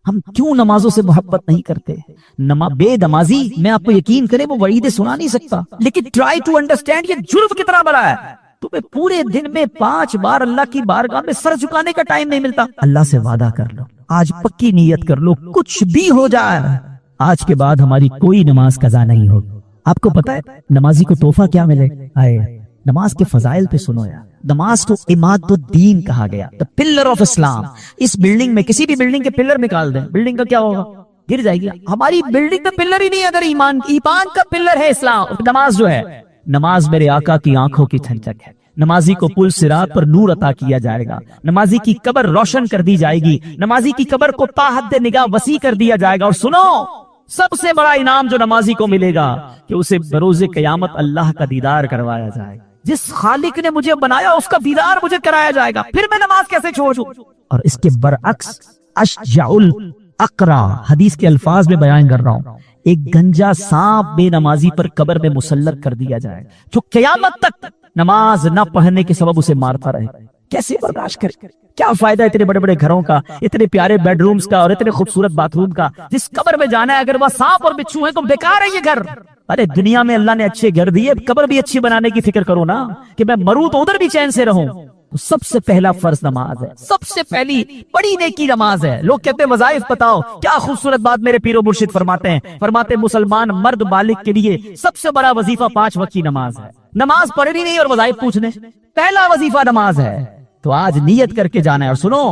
ہم کیوں نمازوں سے محبت نہیں کرتے؟ بے نمازی، میں آپ کو یقین کریں وہ وعیدیں سنا نہیں سکتا، لیکن ٹرائی ٹو انڈرسٹینڈ یہ جرم کتنا بڑا ہے۔ تمہیں پورے دن میں 5 بار اللہ کی بارگاہ میں سر جھکانے کا ٹائم نہیں ملتا۔ اللہ سے وعدہ کر لو، آج پکی نیت کر لو، کچھ بھی ہو جائے آج کے بعد ہماری کوئی نماز قضا نہیں ہوگی۔ آپ کو پتا ہے نمازی کو تحفہ کیا ملے؟ نماز کے فضائل پہ سنو یار۔ نماز کو عماد الدین کہا گیا، the pillar of اسلام۔ اس بلڈنگ میں کسی بھی بلڈنگ کے پلر نکال دیں، بلڈنگ کا کیا ہوگا؟ گر جائے گی۔ ہماری بلڈنگ کا پلر ہی نہیں ہے، اگر ایمان کا پلر ہے اسلام، نماز جو ہے۔ نماز میرے آقا کی آنکھوں کی ٹھنڈک ہے۔ نمازی کو پل صراط پر نور عطا کیا جائے گا، نمازی کی قبر روشن کر دی جائے گی، نمازی کی قبر کو تا حد نگاہ وسیع کر دیا جائے گا۔ اور سنو، سب سے بڑا انعام جو نمازی کو ملے گا کہ اسے بروز قیامت اللہ کا دیدار کروایا جائے گا۔ جس خالق نے مجھے بنایا اس کا دیدار مجھے کرایا جائے گا، پھر میں نماز کیسے چھوڑوں؟ اور اس کے برعکس اشجع الاقرا، حدیث کے الفاظ میں بیان کر رہا ہوں، ایک گنجا سانپ بے نمازی پر قبر میں مسلط کر دیا جائے جو قیامت تک نماز نہ پڑھنے کے سبب اسے مارتا رہے۔ کیسے برداشت کرے؟ کیا فائدہ اتنے بڑے بڑے گھروں کا، اتنے پیارے بیڈ رومز کا اور اتنے خوبصورت باتھ روم کا، جس قبر میں جانا ہے اگر وہ سانپ اور بچھو ہیں تو بیکار ہے یہ گھر۔ ارے دنیا میں اللہ نے اچھے گھر دیے، قبر بھی اچھی بنانے کی فکر کرو نا، کہ میں مروں تو ادھر بھی چین سے رہوں۔ تو سب سے پہلا فرض نماز ہے، سب سے پہلی بڑی نیکی نماز ہے۔ لوگ کہتے ہیں وظائف بتاؤ، کیا خوبصورت بات میرے پیر و مرشد فرماتے ہیں، فرماتے مسلمان مرد بالغ کے لیے سب سے بڑا وظیفہ 5 وقت کی نماز ہے۔ نماز پڑھنی نہیں اور وظائف پوچھنے، پہلا وظیفہ نماز ہے۔ تو آج نیت کر کے جانا ہے۔ اور سنو،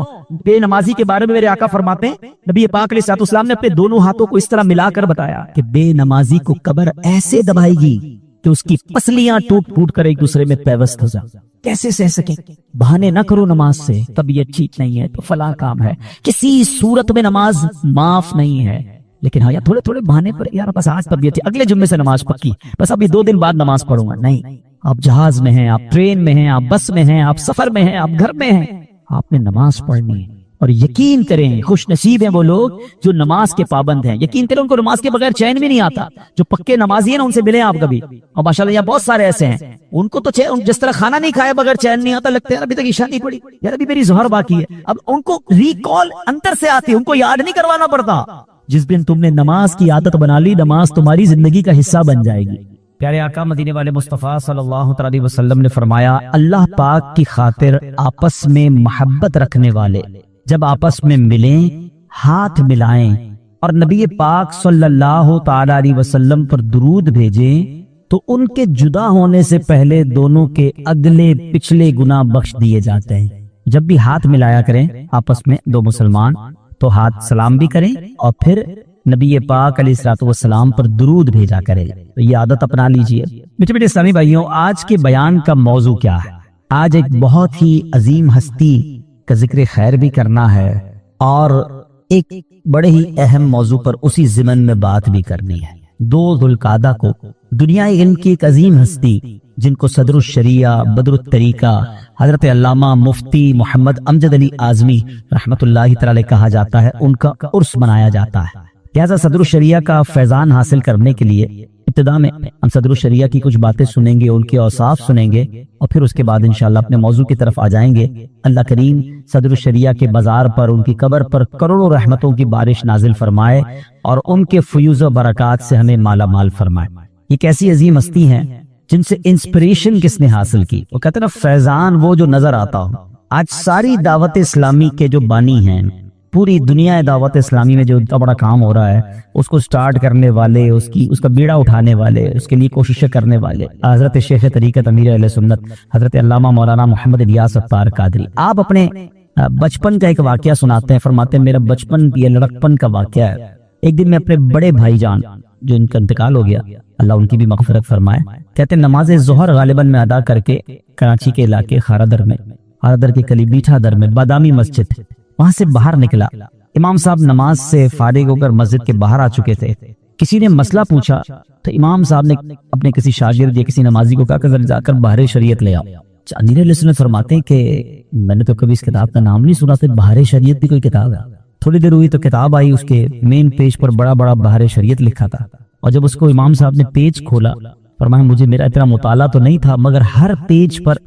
بے نمازی کے بارے میں میرے آقا فرماتے ہیں، نبی پاک علیہ الصلوۃ والسلام نے اپنے دونوں ہاتھوں کو اس طرح ملا کر بتایا کہ بے نمازی کو قبر ایسے دبائے گی کہ اس کی پسلیاں ٹوٹ ٹوٹ کر ایک دوسرے میں پیوست ہو جائیں۔ کیسے سہ سکیں؟ بہانے نہ کرو نماز سے، طبیعت ٹھیک نہیں ہے تو فلاں کام ہے، کسی صورت میں نماز معاف نہیں ہے۔ لیکن ہاں یار تھوڑے تھوڑے بہانے پر، یار بس آج طبیعت ٹھیک، اگلے جمعے سے نماز پکی، بس ابھی 2 دن بعد نماز پڑھوں گا، نہیں۔ آپ جہاز میں ہیں، آپ ٹرین میں ہیں، آپ بس میں ہیں، آپ سفر میں ہیں، آپ گھر میں ہیں، آپ نے نماز پڑھنی ہے۔ اور یقین کریں خوش نصیب ہیں وہ لوگ جو نماز کے پابند ہیں۔ یقین کریں ان کو نماز کے بغیر چین بھی نہیں آتا۔ جو پکے نمازی ہیں نا ان سے ملیں آپ کبھی، اور ماشاءاللہ یہاں بہت سارے ایسے ہیں، ان کو تو جس طرح کھانا نہیں کھائے بغیر چین نہیں آتا، لگتا ہے ابھی تک عشاء نہیں پڑی، یار ابھی میری ظہر باقی ہے۔ اب ان کو ریکال اندر سے آتی، ان کو یاد نہیں کروانا پڑتا۔ جس دن تم نے نماز کی عادت بنا لی، نماز تمہاری زندگی کا حصہ بن جائے گی۔ پیارے آقا مدینے والے مصطفیٰ صلی اللہ علیہ وسلم نے فرمایا، اللہ پاک کی خاطر آپس میں محبت رکھنے والے جب آپس میں ملیں ہاتھ ملائیں اور نبی پاک صلی اللہ تعالی علیہ وسلم پر درود بھیجیں تو ان کے جدا ہونے سے پہلے دونوں کے اگلے پچھلے گناہ بخش دیے جاتے ہیں۔ جب بھی ہاتھ ملایا کریں آپس میں دو مسلمان تو ہاتھ سلام بھی کریں اور پھر نبی پاک علیہ الصلوۃ والسلام پر درود بھیجا کریں۔ تو یہ عادت اپنا لیجئے۔ میٹھے میٹھے اسلامی بھائیوں، آج کے بیان کا موضوع کیا ہے؟ آج ایک بہت ہی عظیم ہستی کا ذکر خیر بھی کرنا ہے اور ایک بڑے ہی اہم موضوع پر اسی ضمن میں بات بھی کرنی ہے۔ 2 ذوالقعدہ کو دنیا علم کی ایک عظیم ہستی جن کو صدر الشریعہ بدر الطریقہ حضرت علامہ مفتی محمد امجد علی اعظمی رحمت اللہ تعالی کہا جاتا ہے، ان کا عرس منایا جاتا ہے۔ لہذا صدر الشریعہ کا فیضان حاصل کرنے کے لیے ابتدا میں ہم صدر الشریعہ کی کچھ باتیں سنیں گے، ان کے اوصاف سنیں گے اور پھر اس کے بعد انشاءاللہ اپنے موضوع کی طرف آ جائیں گے۔ اللہ کریم صدر الشریعہ کے بازار پر ان کی قبر پر کروڑوں رحمتوں کی بارش نازل فرمائے اور ان کے فیوز و برکات سے ہمیں مالا مال فرمائے۔ یہ کیسی عظیم ہستی ہیں جن سے انسپریشن کس نے حاصل کی؟ وہ کہتے ہیں نا فیضان وہ جو نظر آتا ہو۔ آج ساری دعوت اسلامی کے جو بانی ہیں، پوری دنیا دعوت اسلامی میں جو اتنا بڑا کام ہو رہا ہے، اس کو سٹارٹ کرنے والے، اس کا بیڑا اٹھانے والے، اس کے لیے کوششیں کرنے والے حضرت شیخ طریقت امیر اہل سنت حضرت علامہ مولانا محمد الیاس اتار قادری۔ آپ اپنے بچپن کا ایک واقعہ سناتے ہیں، فرماتے ہیں میرا بچپن یہ لڑکپن کا واقعہ ہے۔ ایک دن میں اپنے بڑے بھائی جان جو ان کا انتقال ہو گیا، اللہ ان کی بھی مغفرت فرمائے، کہتے ہیں نماز ظہر غالباً میں ادا کر کے کراچی کے علاقے خاردر کے قریب میٹھا در میں بادامی مسجد، وہاں سے باہر نکلا۔ امام صاحب نماز سے فارغ ہو کر مسجد کے باہر آ چکے تھے۔ کسی نے مسئلہ پوچھا تو امام صاحب نے اپنے کسی شاگرد یا کسی نمازی کو کہا کہ ذرا جا کر بہار شریعت لے آؤ۔ امیر علیہ سنت فرماتے ہیں کہ میں نے تو کبھی اس کتاب کا نام نہیں سنا تھا، بہار شریعت بھی کوئی کتاب ہے۔ تھوڑی دیر ہوئی تو کتاب آئی، اس کے مین پیج پر بڑا بڑا بہار شریعت لکھا تھا، اور جب اس کو امام صاحب نے پیج کھولا فرمایا مجھے میرا اتنا مطالعہ تو نہیں تھا مگر ہر پیج پر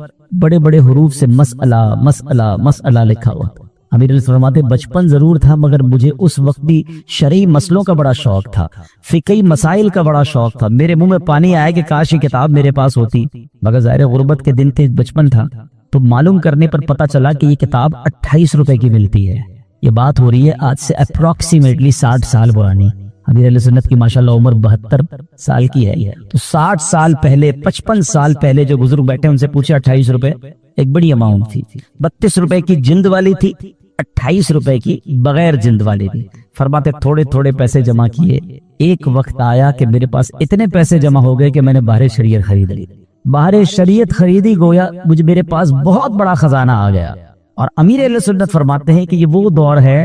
بڑے بڑے حروف سے مسئلہ مسئلہ مسئلہ لکھا ہوا تھا۔ امیر علیہ فرماتے بچپن ضرور تھا مگر مجھے اس وقت بھی شرعی مسئلوں کا بڑا شوق تھا، فقہی مسائل کا بڑا شوق تھا، میرے منہ میں پانی آیا کہ کاش یہ کتاب میرے پاس ہوتی، مگر ظاہر غربت کے دن تھے، بچپن تھا، تو معلوم کرنے پر پتا چلا کہ یہ کتاب 28 روپے کی ملتی ہے۔ یہ بات ہو رہی ہے آج سے اپروکسیمیٹلی 60 سال پرانی۔ امیر علیہ سنت کی ماشاءاللہ عمر 72 سال کی ہے، تو 60 سال پہلے 55 سال پہلے جو بزرگ بیٹھے ان سے پوچھے 28 روپے ایک بڑی اماؤنٹ تھی، 32 روپے کی جلد والی تھی، 28 روپے کی بغیر جلد والی تھی۔ فرماتے تھوڑے تھوڑے پیسے جمع کیے، ایک وقت آیا کہ میرے پاس اتنے پیسے جمع ہو گئے کہ میں نے بہر شریعت خرید لی، بہر شریعت خریدی، گویا مجھے میرے پاس بہت بڑا خزانہ آ گیا۔ اور امیر علیہ سنت فرماتے ہیں کہ یہ وہ دور ہے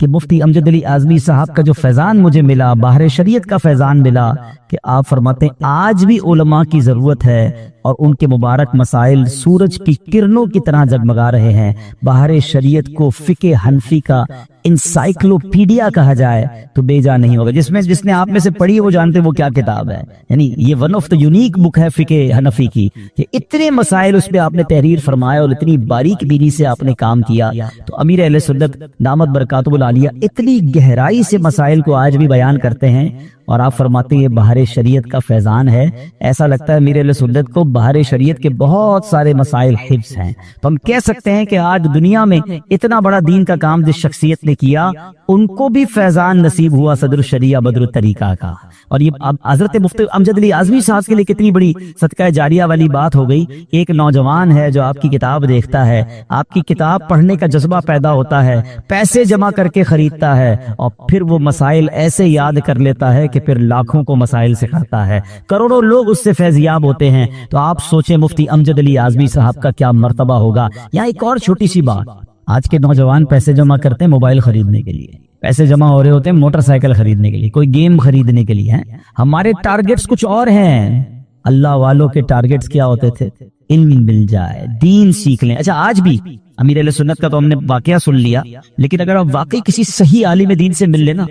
کہ مفتی امجد علی اعظمی صاحب کا جو فیضان مجھے ملا، بہر شریعت کا فیضان ملا، کہ آپ فرماتے ہیں آج بھی علماء کی ضرورت ہے اور ان کے مبارک مسائل سورج کی کرنوں کی طرح جگمگا رہے ہیں۔ بہر شریعت کو فقہ حنفی کا انسائکلوپیڈیا کہا جائے تو بے جا نہیں ہوگا۔ جس نے آپ میں سے پڑھی وہ جانتے وہ کیا کتاب ہے، یعنی یہ ون آف دا یونیک بک ہے فقہ حنفی کی، کہ اتنے مسائل اس پہ آپ نے تحریر فرمایا اور اتنی باریک بینی سے آپ نے کام کیا۔ تو امیر اہل سنت دامت برکاتہ العالیہ اتنی گہرائی سے مسائل کو آج بھی بیان کرتے ہیں، اور آپ فرماتے ہیں یہ بہر شریعت کا فیضان ہے۔ ایسا لگتا ہے امیر اہل سنت کو بہر شریعت کے بہت سارے مسائل حفظ ہیں، تو ہم کہہ سکتے ہیں کہ آج دنیا میں اتنا بڑا دین کا کام جس شخصیت نے کیا ان کو بھی فیضان نصیب ہوا صدر الشریعہ بدر الطریقہ کا۔ اور یہ اب حضرت مفتی امجد علی اعظمی صاحب کے لیے کتنی بڑی صدقہ جاریہ والی بات ہو گئی۔ ایک نوجوان ہے جو آپ کی کتاب دیکھتا ہے، آپ کی کتاب پڑھنے کا جذبہ پیدا ہوتا ہے، پیسے جمع کر کے خریدتا ہے، اور پھر وہ مسائل ایسے یاد کر لیتا ہے کہ پھر لاکھوں کو مسائل سکھاتا ہے، کروڑوں لوگ اس سے فیضیاب ہوتے ہیں۔ تو آپ سوچیں مفتی امجد علی اعظمی صاحب کا کیا مرتبہ ہوگا۔ یہاں ایک اور چھوٹی سی بات، آج کے نوجوان پیسے جمع کرتے ہیں موبائل خریدنے کے لیے، پیسے جمع ہو رہے ہوتے ہیں موٹر سائیکل خریدنے کے لیے، کوئی گیم خریدنے کے لیے۔ ہمارے ٹارگٹس کچھ اور ہیں۔ اللہ والوں کے ٹارگٹس کیا ہوتے تھے؟ علم مل جائے، دین سیکھ لیں۔ اچھا آج بھی امیر علیہ سنت کا تو ہم نے واقعہ سن لیا، لیکن اگر آپ واقعی کسی صحیح عالم دین سے مل لینا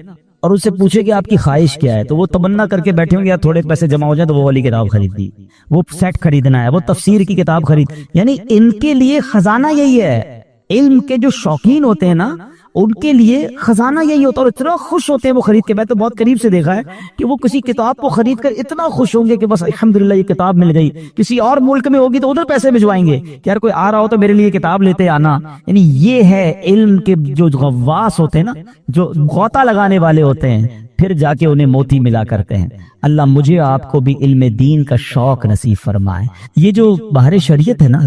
اور ان سے پوچھے کہ آپ کی خواہش کیا ہے، تو وہ تمنا کر کے بیٹھے ہوں گے یا تھوڑے پیسے جمع ہو جائیں تو وہ والی کتاب خرید دی، وہ سیٹ خریدنا ہے، وہ تفسیر کی کتاب خرید، یعنی ان کے لیے خزانہ یہی ہے۔ علم کے جو شوقین ہوتے ہیں نا ان کے لیے خزانہ یہی ہوتا ہے، اور اتنا خوش ہوتے ہیں وہ خرید کے۔ میں تو بہت قریب سے دیکھا ہے کہ وہ کسی کتاب کو خرید کر اتنا خوش ہوں گے کہ بس الحمدللہ یہ کتاب مل گئی۔ کسی اور ملک میں ہوگی تو ادھر پیسے بھجوائیں گے کہ یار کوئی آ رہا ہو تو میرے لیے کتاب لیتے آنا۔ یعنی یہ ہے علم کے جو غواص ہوتے ہیں نا، جو غوطہ لگانے والے ہوتے ہیں، پھر جا کے انہیں موتی ملا کرتے ہیں۔ اللہ مجھے آپ کو بھی علم دین کا شوق نصیب فرمائے۔ یہ جو بہر شریعت ہے نا،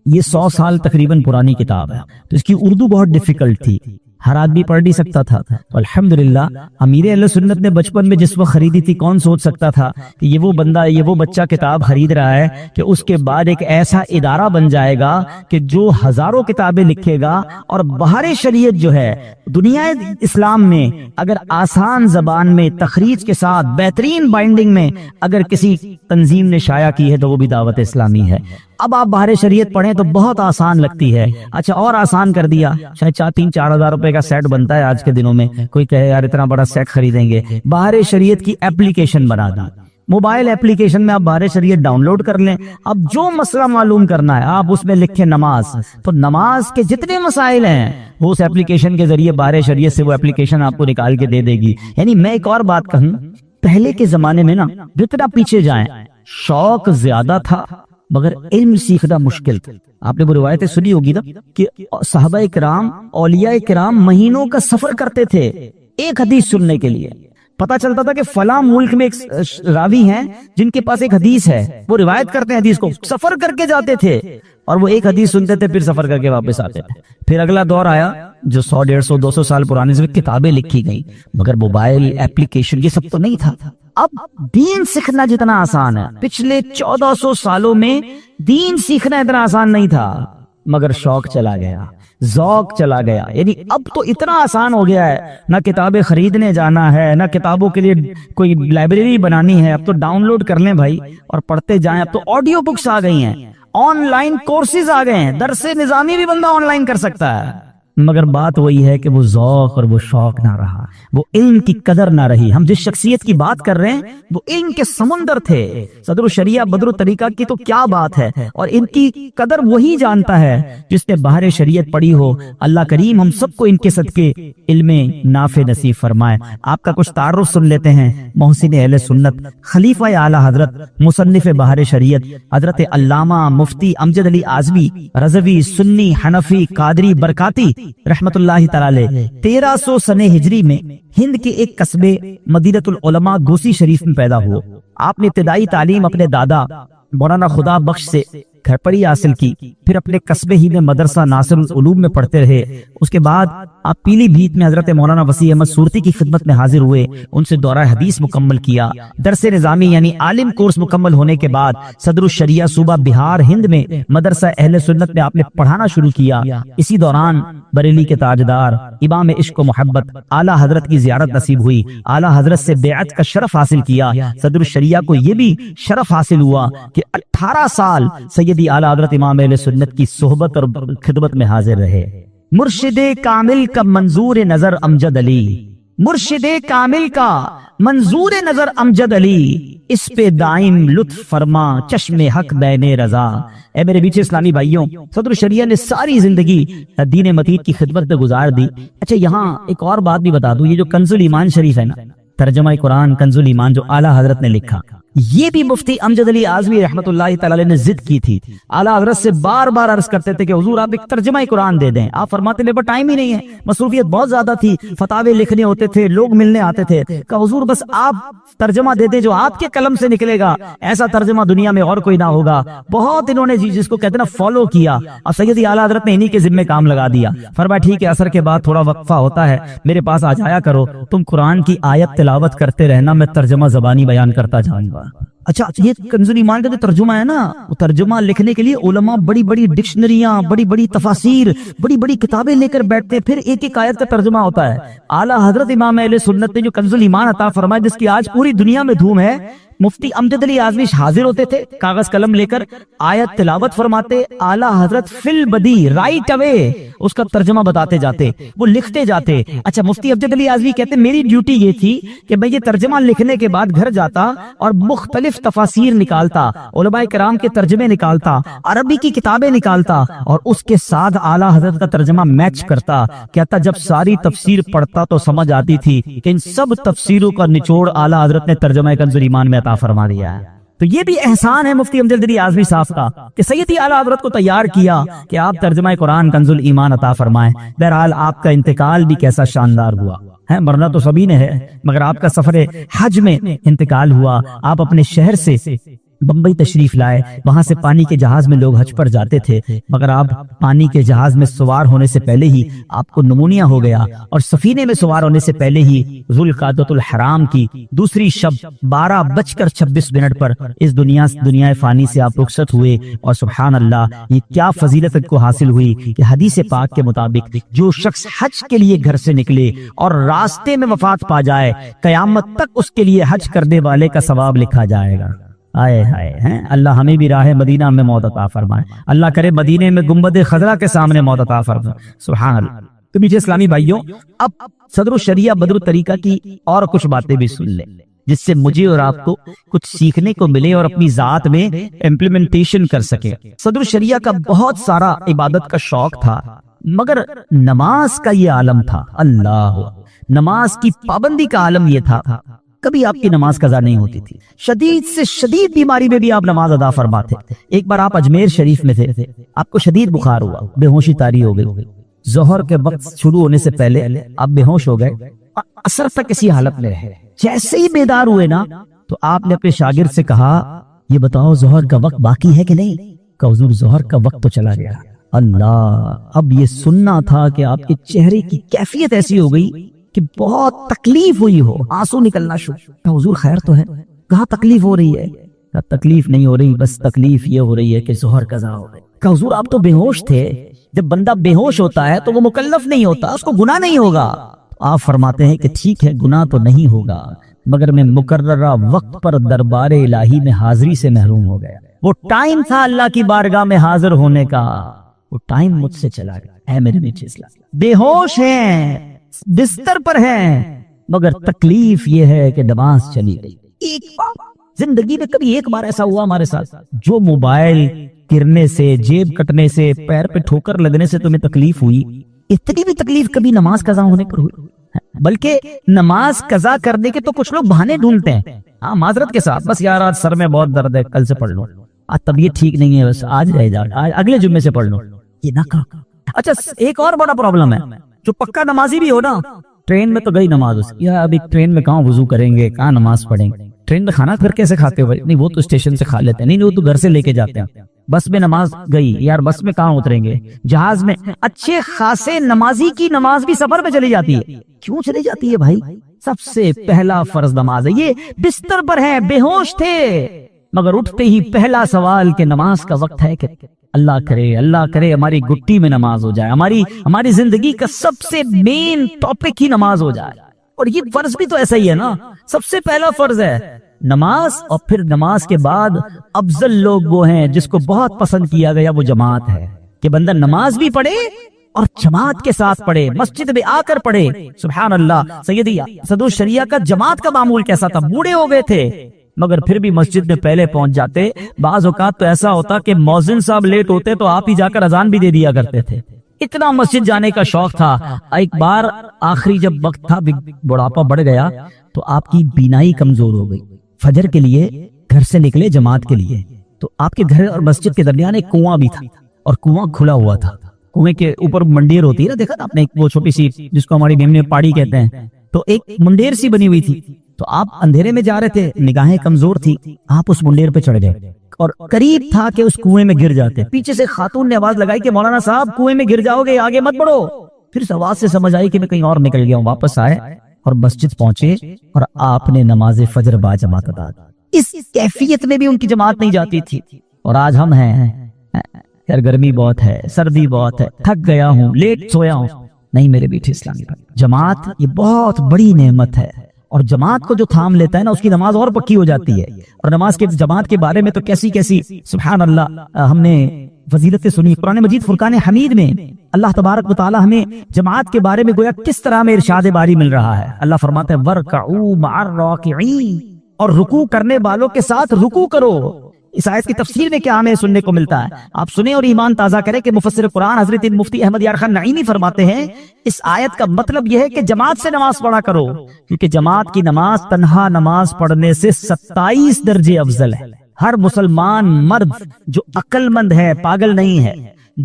یہ 100 سال تقریباً پرانی کتاب ہے، تو اس کی اردو بہت ڈیفیکلٹ تھی، ہر آدمی پڑھ نہیں سکتا تھا۔ الحمدللہ امیر اہل سنت نے بچپن میں جس وقت خریدی تھی، کون سوچ سکتا تھا کہ یہ وہ بندہ، یہ وہ بچہ کتاب خرید رہا ہے کہ اس کے بعد ایک ایسا ادارہ بن جائے گا کہ جو ہزاروں کتابیں لکھے گا۔ اور بہر شریعت جو ہے دنیا اسلام میں اگر آسان زبان میں تخریج کے ساتھ بہترین بائنڈنگ میں اگر کسی تنظیم نے شائع کی ہے تو وہ بھی دعوت اسلامی ہے۔ اب آپ بہر شریعت پڑھیں تو بہت آسان لگتی ہے۔ اچھا اور آسان کر دیا، شاید 3-4 ہزار روپے کا سیٹ بنتا ہے آج کے دنوں میں، کوئی کہے یار اتنا بڑا سیٹ خریدیں گے، بہر شریعت کی ایپلیکیشن بنا دی، موبائل ایپلیکیشن میں آپ بہر شریعت ڈاؤن لوڈ کر لیں۔ اب جو مسئلہ معلوم کرنا ہے آپ اس میں لکھیں نماز، تو نماز کے جتنے مسائل ہیں وہ اس ایپلیکیشن کے ذریعے بہر شریعت سے وہ ایپلیکیشن آپ کو نکال کے دے دے گی۔ یعنی میں ایک اور بات کہوں، پہلے کے زمانے میں نا جتنا پیچھے جائیں شوق زیادہ تھا مگر علم سیکھنا مشکل تھا۔ آپ نے وہ روایتیں سنی ہوگی نا کہ صحابہ کرام، اولیاء کرام مہینوں کا سفر کرتے تھے ایک حدیث سننے کے لیے۔ پتا چلتا تھا کہ فلاں ملک میں ایک راوی ہیں جن کے پاس ایک حدیث ہے، وہ روایت کرتے ہیں حدیث کو، سفر کر کے جاتے تھے اور وہ ایک حدیث سنتے تھے، پھر سفر کر کے واپس آتے تھے۔ پھر اگلا دور آیا جو 100, 150, 200 سال پرانے سے کتابیں لکھی گئیں، مگر موبائل ایپلیکیشن یہ سب تو نہیں تھا۔ اب دین سیکھنا جتنا آسان ہے، پچھلے 1400 سالوں میں دین سیکھنا اتنا آسان نہیں تھا، مگر شوق چلا گیا، ذوق چلا گیا۔ یعنی اب تو اتنا آسان ہو گیا ہے، نہ کتابیں خریدنے جانا ہے، نہ کتابوں کے لیے کوئی لائبریری بنانی ہے، اب تو ڈاؤن لوڈ کر لیں بھائی اور پڑھتے جائیں۔ اب تو آڈیو بکس آ گئی ہیں، آن لائن کورسز آ گئے ہیں، درس نظامی بھی بندہ آن لائن کر سکتا ہے۔ مگر بات وہی ہے کہ وہ ذوق اور وہ شوق نہ رہا، وہ علم کی قدر نہ رہی۔ ہم جس شخصیت کی بات کر رہے ہیں وہ علم کے سمندر تھے، صدر الشریعہ بدر الطریقہ کی تو کیا بات ہے، اور ان کی قدر وہی جانتا ہے جس نے بحر شریعت پڑھی ہو۔ اللہ کریم ہم سب کو ان کے صدقے علم نافع نصیب فرمائے۔ آپ کا کچھ تعارف سن لیتے ہیں۔ محسن اہل سنت، خلیفہ اعلی حضرت، مصنف بحر شریعت حضرت علامہ مفتی امجد علی اعظمی رضوی، سنی، حنفی، قادری، برکاتی رحمت اللہ تعالی علیہ 1300 سنہ ہجری میں ہند کے ایک قصبے مدینۃ العلماء گوسی شریف میں پیدا ہوئے۔ آپ نے ابتدائی تعلیم اپنے دادا مولانا خدا بخش سے گھر پر ہی حاصل کی، پھر اپنے قصبے ہی میں مدرسہ ناصر العلوم میں پڑھتے رہے۔ اس کے بعد آپ پیلی بھیت میں حضرت مولانا وسیع احمد صورتی کی خدمت میں حاضر ہوئے، ان سے دورہ حدیث مکمل کیا۔ درس نظامی یعنی عالم کورس مکمل ہونے کے بعد صدر الشریعہ صوبہ بہار ہند میں مدرسہ اہل سنت میں آپ نے پڑھانا شروع کیا۔ اسی دوران بریلی کے تاجدار امام عشق و محبت اعلی حضرت کی زیارت نصیب ہوئی، اعلی حضرت سے بیعت کا شرف حاصل کیا۔ صدر الشریعہ کو یہ بھی شرف حاصل ہوا کہ 18 سال سیدی اعلی حضرت امام اہل سنت کی صحبت اور خدمت میں حاضر رہے۔ مرشد کامل کا منظور نظر امجد علی، مرشد کامل کا منظور نظر امجد علی، اس پہ دائم لطف فرما چشم حق بین رضا۔ اے میرے بیچے اسلامی بھائیوں، صدر الشریعہ نے ساری زندگی دین متین کی خدمت میں گزار دی۔ اچھا یہاں ایک اور بات بھی بتا دوں، یہ جو کنز الایمان شریف ہے نا، ترجمہ قرآن کنز الایمان جو اعلیٰ حضرت نے لکھا، یہ بھی مفتی امجد علی اعظمی رحمت اللہ تعالی علیہ نے ضد کی تھی۔ اعلیٰ حضرت سے بار بار عرض کرتے تھے کہ حضور آپ ایک ترجمہ قرآن دے دیں، آپ فرماتے میرے پاس ٹائم ہی نہیں ہے، مصروفیت بہت زیادہ تھی، فتاوے لکھنے ہوتے تھے، لوگ ملنے آتے تھے، کہ حضور بس آپ ترجمہ دے دیں جو آپ کے قلم سے نکلے گا، ایسا ترجمہ دنیا میں اور کوئی نہ ہوگا۔ بہت انہوں نے جس کو کہتے ہیں نا فالو کیا، اور سیدی اعلیٰ حضرت نے انہی کے ذمے کام لگا دیا۔ فرمایا ٹھیک ہے، عصر کے بعد تھوڑا وقفہ ہوتا ہے، میرے پاس آ جایا کرو، تم قرآن کی آیت تلاوت کرتے رہنا، میں ترجمہ زبانی بیان کرتا جاؤں گا۔ اچھا یہ کنز الایمان کا جو ترجمہ ہے نا، وہ ترجمہ لکھنے کے لیے علماء بڑی بڑی ڈکشنریاں، بڑی بڑی تفاسیر، بڑی بڑی کتابیں لے کر بیٹھتے ہیں، پھر ایک ایک آیت کا ترجمہ ہوتا ہے۔ اعلیٰ حضرت امام اہل سنت نے جو کنز الایمان عطا فرمایا، جس کی آج پوری دنیا میں دھوم ہے، مفتی امجد علی اعظمی حاضر ہوتے تھے، کاغذ قلم لے کر آیت تلاوت فرماتے، اعلیٰ حضرت فی البدی رائٹ اوے اس کا ترجمہ بتاتے جاتے، وہ لکھتے جاتے۔ اچھا مفتی امجد علی اعظمی کہتے میری ڈیوٹی یہ تھی کہ میں یہ ترجمہ لکھنے کے بعد گھر جاتا اور مختلف تفاسیر نکالتا، علماء کرام کے ترجمے نکالتا، عربی کی کتابیں نکالتا، اور اس کے ساتھ اعلیٰ حضرت کا ترجمہ میچ کرتا۔ کہتا جب ساری تفسیر پڑھتا تو سمجھ آتی تھی کہ ان سب تفسیروں کا نچوڑ اعلیٰ حضرت نے ترجمہ کنز الایمان میں عطا فرما دیا ہے۔ تو یہ بھی احسان ہے مفتی امجد علی اعظمی صاحب کا کہ سیدی اعلیٰ حضرت کو تیار کیا کہ آپ ترجمہ قرآن کنز الایمان عطا فرمائیں۔ بہرحال آپ کا انتقال بھی کیسا شاندار ہوا ہے، مرنا تو سبھی نے ہے، مگر آپ کا سفر حج میں انتقال ہوا۔ آپ اپنے شہر سے بمبئی تشریف لائے، وہاں سے پانی کے جہاز میں لوگ حج پر جاتے تھے، مگر آپ پانی کے جہاز میں سوار ہونے سے پہلے ہی آپ کو نمونیا ہو گیا، اور سفینے میں سوار ہونے سے پہلے ہی ذوالقعدۃ الحرام کی دوسری شب 12:26 پر اس دنیا فانی سے آپ رخصت ہوئے۔ اور سبحان اللہ، یہ کیا فضیلت کو حاصل ہوئی کہ حدیث پاک کے مطابق جو شخص حج کے لیے گھر سے نکلے اور راستے میں وفات پا جائے، قیامت تک اس کے لیے حج کرنے والے کا ثواب لکھا جائے گا۔ آئے ہائے ہیں، اللہ ہمیں بھی راہ مدینہ میں موت عطا فرمائے، اللہ کرے مدینے میں گنبد خضرا کے سامنے موت عطا فرمائے، سبحان اللہ۔ تو میٹھے اسلامی بھائیوں، اب صدر الشریعہ بدر الطریقہ کی اور کچھ باتیں بھی سن لیں، جس سے مجھے اور آپ کو کچھ سیکھنے کو ملے اور اپنی ذات میں امپلیمنٹیشن کر سکے۔ صدر الشریعہ کا بہت سارا عبادت کا شوق تھا، مگر نماز کا یہ عالم تھا، اللہ، نماز کی پابندی کا عالم یہ تھا، کبھی آپ کی نماز قضا نہیں ہوتی تھی، شدید سے شدید بیماری میں بھی آپ نماز ادا فرماتے۔ ایک بار آپ اجمیر شریف میں تھے، آپ کو شدید بخار ہوا، بے ہوشی طاری ہو گئی، ظہر کے وقت شروع ہونے سے پہلے آپ بے ہوش ہو گئے، عصر تک اسی حالت میں رہے۔ جیسے ہی بیدار ہوئے نا، تو آپ نے اپنے شاگرد سے کہا یہ بتاؤ ظہر کا وقت باقی ہے کہ نہیں؟ کہ حضور ظہر کا وقت تو چلا گیا۔ اللہ، اب یہ سننا تھا کہ آپ کے چہرے کی کیفیت ایسی ہو گئی کہ بہت تکلیف ہوئی ہو، آنسو نکلنا شروع۔ حضور خیر تو ہے؟ کہاں تکلیف ہو رہی ہے؟ تکلیف نہیں ہو رہی، بس تکلیف یہ ہو رہی ہے کہ ظہر قضا ہو گئی۔ کہ حضور آپ تو بے ہوش تھے، جب بندہ بے ہوش ہوتا ہے تو وہ مکلف نہیں ہوتا، اس کو گناہ نہیں ہوگا۔ آپ فرماتے ہیں کہ ٹھیک ہے گناہ تو نہیں ہوگا، مگر میں مقررہ وقت پر دربار الہی میں حاضری سے محروم ہو گیا۔ وہ ٹائم تھا اللہ کی بارگاہ میں حاضر ہونے کا، وہ ٹائم مجھ سے چلا گیا. اے میرے میٹھے اسلام، بے ہوش ہیں، بستر پر ہیں، مگر تکلیف یہ ہے کہ نماز چلی گئی. ایک بار زندگی میں کبھی ایک بار ایسا ہوا ہمارے ساتھ، جو موبائل گرنے سے، جیب کٹنے سے، پیر پہ ٹھوکر لگنے سے تمہیں تکلیف ہوئی، اتنی بھی تکلیف کبھی نماز قضا ہونے پر ہوئی؟ بلکہ نماز قضا کرنے کے تو کچھ لوگ بہانے ڈھونڈتے ہیں، ہاں معذرت کے ساتھ، بس یار آج سر میں بہت درد ہے، کل سے پڑھ لو، آج طبیعت ٹھیک نہیں ہے، بس آج رہ جا، اگلے جمعے سے پڑھ لو. یہ نہ کرو. اچھا ایک اور بڑا پرابلم ہے، جو پکا نمازی بھی ہو نا، ٹرین میں تو گئی نماز اس کی، یار ابھی ٹرین میں کہاں وضو کریں گے، کہاں نماز پڑھیں گے، ٹرین میں کھانا پھر کیسے کھاتے ہو؟ نہیں وہ تو اسٹیشن سے کھا لیتے ہیں، نہیں وہ تو گھر سے لے کے جاتے ہیں. بس میں نماز گئی، یار بس میں کہاں اتریں گے، جہاز میں. اچھے خاصے نمازی کی نماز بھی سفر میں چلی جاتی ہے. کیوں چلی جاتی ہے بھائی؟ سب سے پہلا فرض نماز ہے. یہ بستر پر ہیں، بے ہوش تھے، مگر اٹھتے ہی پہلا سوال کہ نماز کا وقت ہے، کہ اللہ کرے ہماری گٹی میں نماز ہو جائے، ہماری زندگی کا سب سے مین ٹاپک ہی نماز ہو جائے. اور یہ فرض بھی تو ایسا ہی ہے نا، سب سے پہلا فرض ہے نماز، اور پھر نماز کے بعد افضل لوگ وہ ہیں جس کو بہت پسند کیا گیا، وہ جماعت ہے، کہ بندہ نماز بھی پڑھے اور جماعت کے ساتھ پڑھے، مسجد میں آ کر پڑھے. سبحان اللہ. سیدی اسد الشریعہ کا جماعت کا معمول کیسا تھا؟ بوڑھے ہو گئے تھے مگر پھر بھی مسجد میں پہلے پہنچ جاتے. بعض اوقات تو ایسا ہوتا کہ مؤذن صاحب لیٹ ہوتے تو آپ ہی جا کر اذان بھی دے دیا کرتے تھے، اتنا مسجد جانے کا شوق تھا. ایک بار آخری جب وقت تھا، بڑھاپا بڑھ گیا، تو آپ کی بینائی کمزور ہو گئی. فجر کے لیے گھر سے نکلے جماعت کے لیے، تو آپ کے گھر اور مسجد کے درمیان ایک کنواں بھی تھا، اور کنواں کھلا ہوا تھا. کنویں کے اوپر منڈیر ہوتی ہے نا، دیکھا آپ نے، وہ چھوٹی سی جس کو ہماری میمنے پاڑی کہتے ہیں، تو ایک منڈیر سی بنی ہوئی تھی. تو آپ اندھیرے میں جا رہے تھے، نگاہیں کمزور تھی، آپ اس منڈیر پہ چڑھ گئے اور قریب تھا کہ اس کنویں میں گر جاتے. پیچھے سے خاتون نے آواز لگائی کہ مولانا صاحب کنویں میں گر جاؤ گے، آگے مت بڑھو. پھر اس آواز سے سمجھ آئی کہ میں کہیں اور نکل گیا ہوں. واپس آئے اور مسجد پہنچے اور آپ نے نماز فجر با جماعت ادا کی. اس کیفیت میں بھی ان کی جماعت نہیں جاتی تھی. اور آج ہم ہیں، یار گرمی بہت ہے، سردی بہت ہے، تھک گیا ہوں، لیٹ سویا ہوں. نہیں میرے بیٹھے اسلامی بھائی، جماعت یہ بہت بڑی نعمت ہے، اور جماعت کو جو تھام لیتا ہے نا، اس کی نماز اور پکی ہو جاتی ہے. اور نماز کے جماعت کے بارے میں تو کیسی کیسی سبحان اللہ ہم نے فضیلت سنی. قرآن مجید فرقان حمید میں اللہ تبارک و تعالی ہمیں جماعت کے بارے میں گویا کس طرح میں ارشاد باری مل رہا ہے. اللہ فرماتا ہے وَارْكَعُوا مَعَ الرَّاكِعِينَ، اور رکوع کرنے والوں کے ساتھ رکوع کرو. اس آیت کی تفسیر میں کیا ہمیں سننے کو ملتا ہے؟ آپ سنیں اور ایمان تازہ کریں کہ مفسر قرآن حضرت مفتی احمد یار خان نعیمی فرماتے ہیں اس آیت کا مطلب یہ ہے کہ جماعت سے نماز پڑھا کرو، کیونکہ جماعت کی نماز تنہا نماز پڑھنے سے 27 درجے افضل ہے. ہر مسلمان مرد جو عقل مند ہے، پاگل نہیں ہے،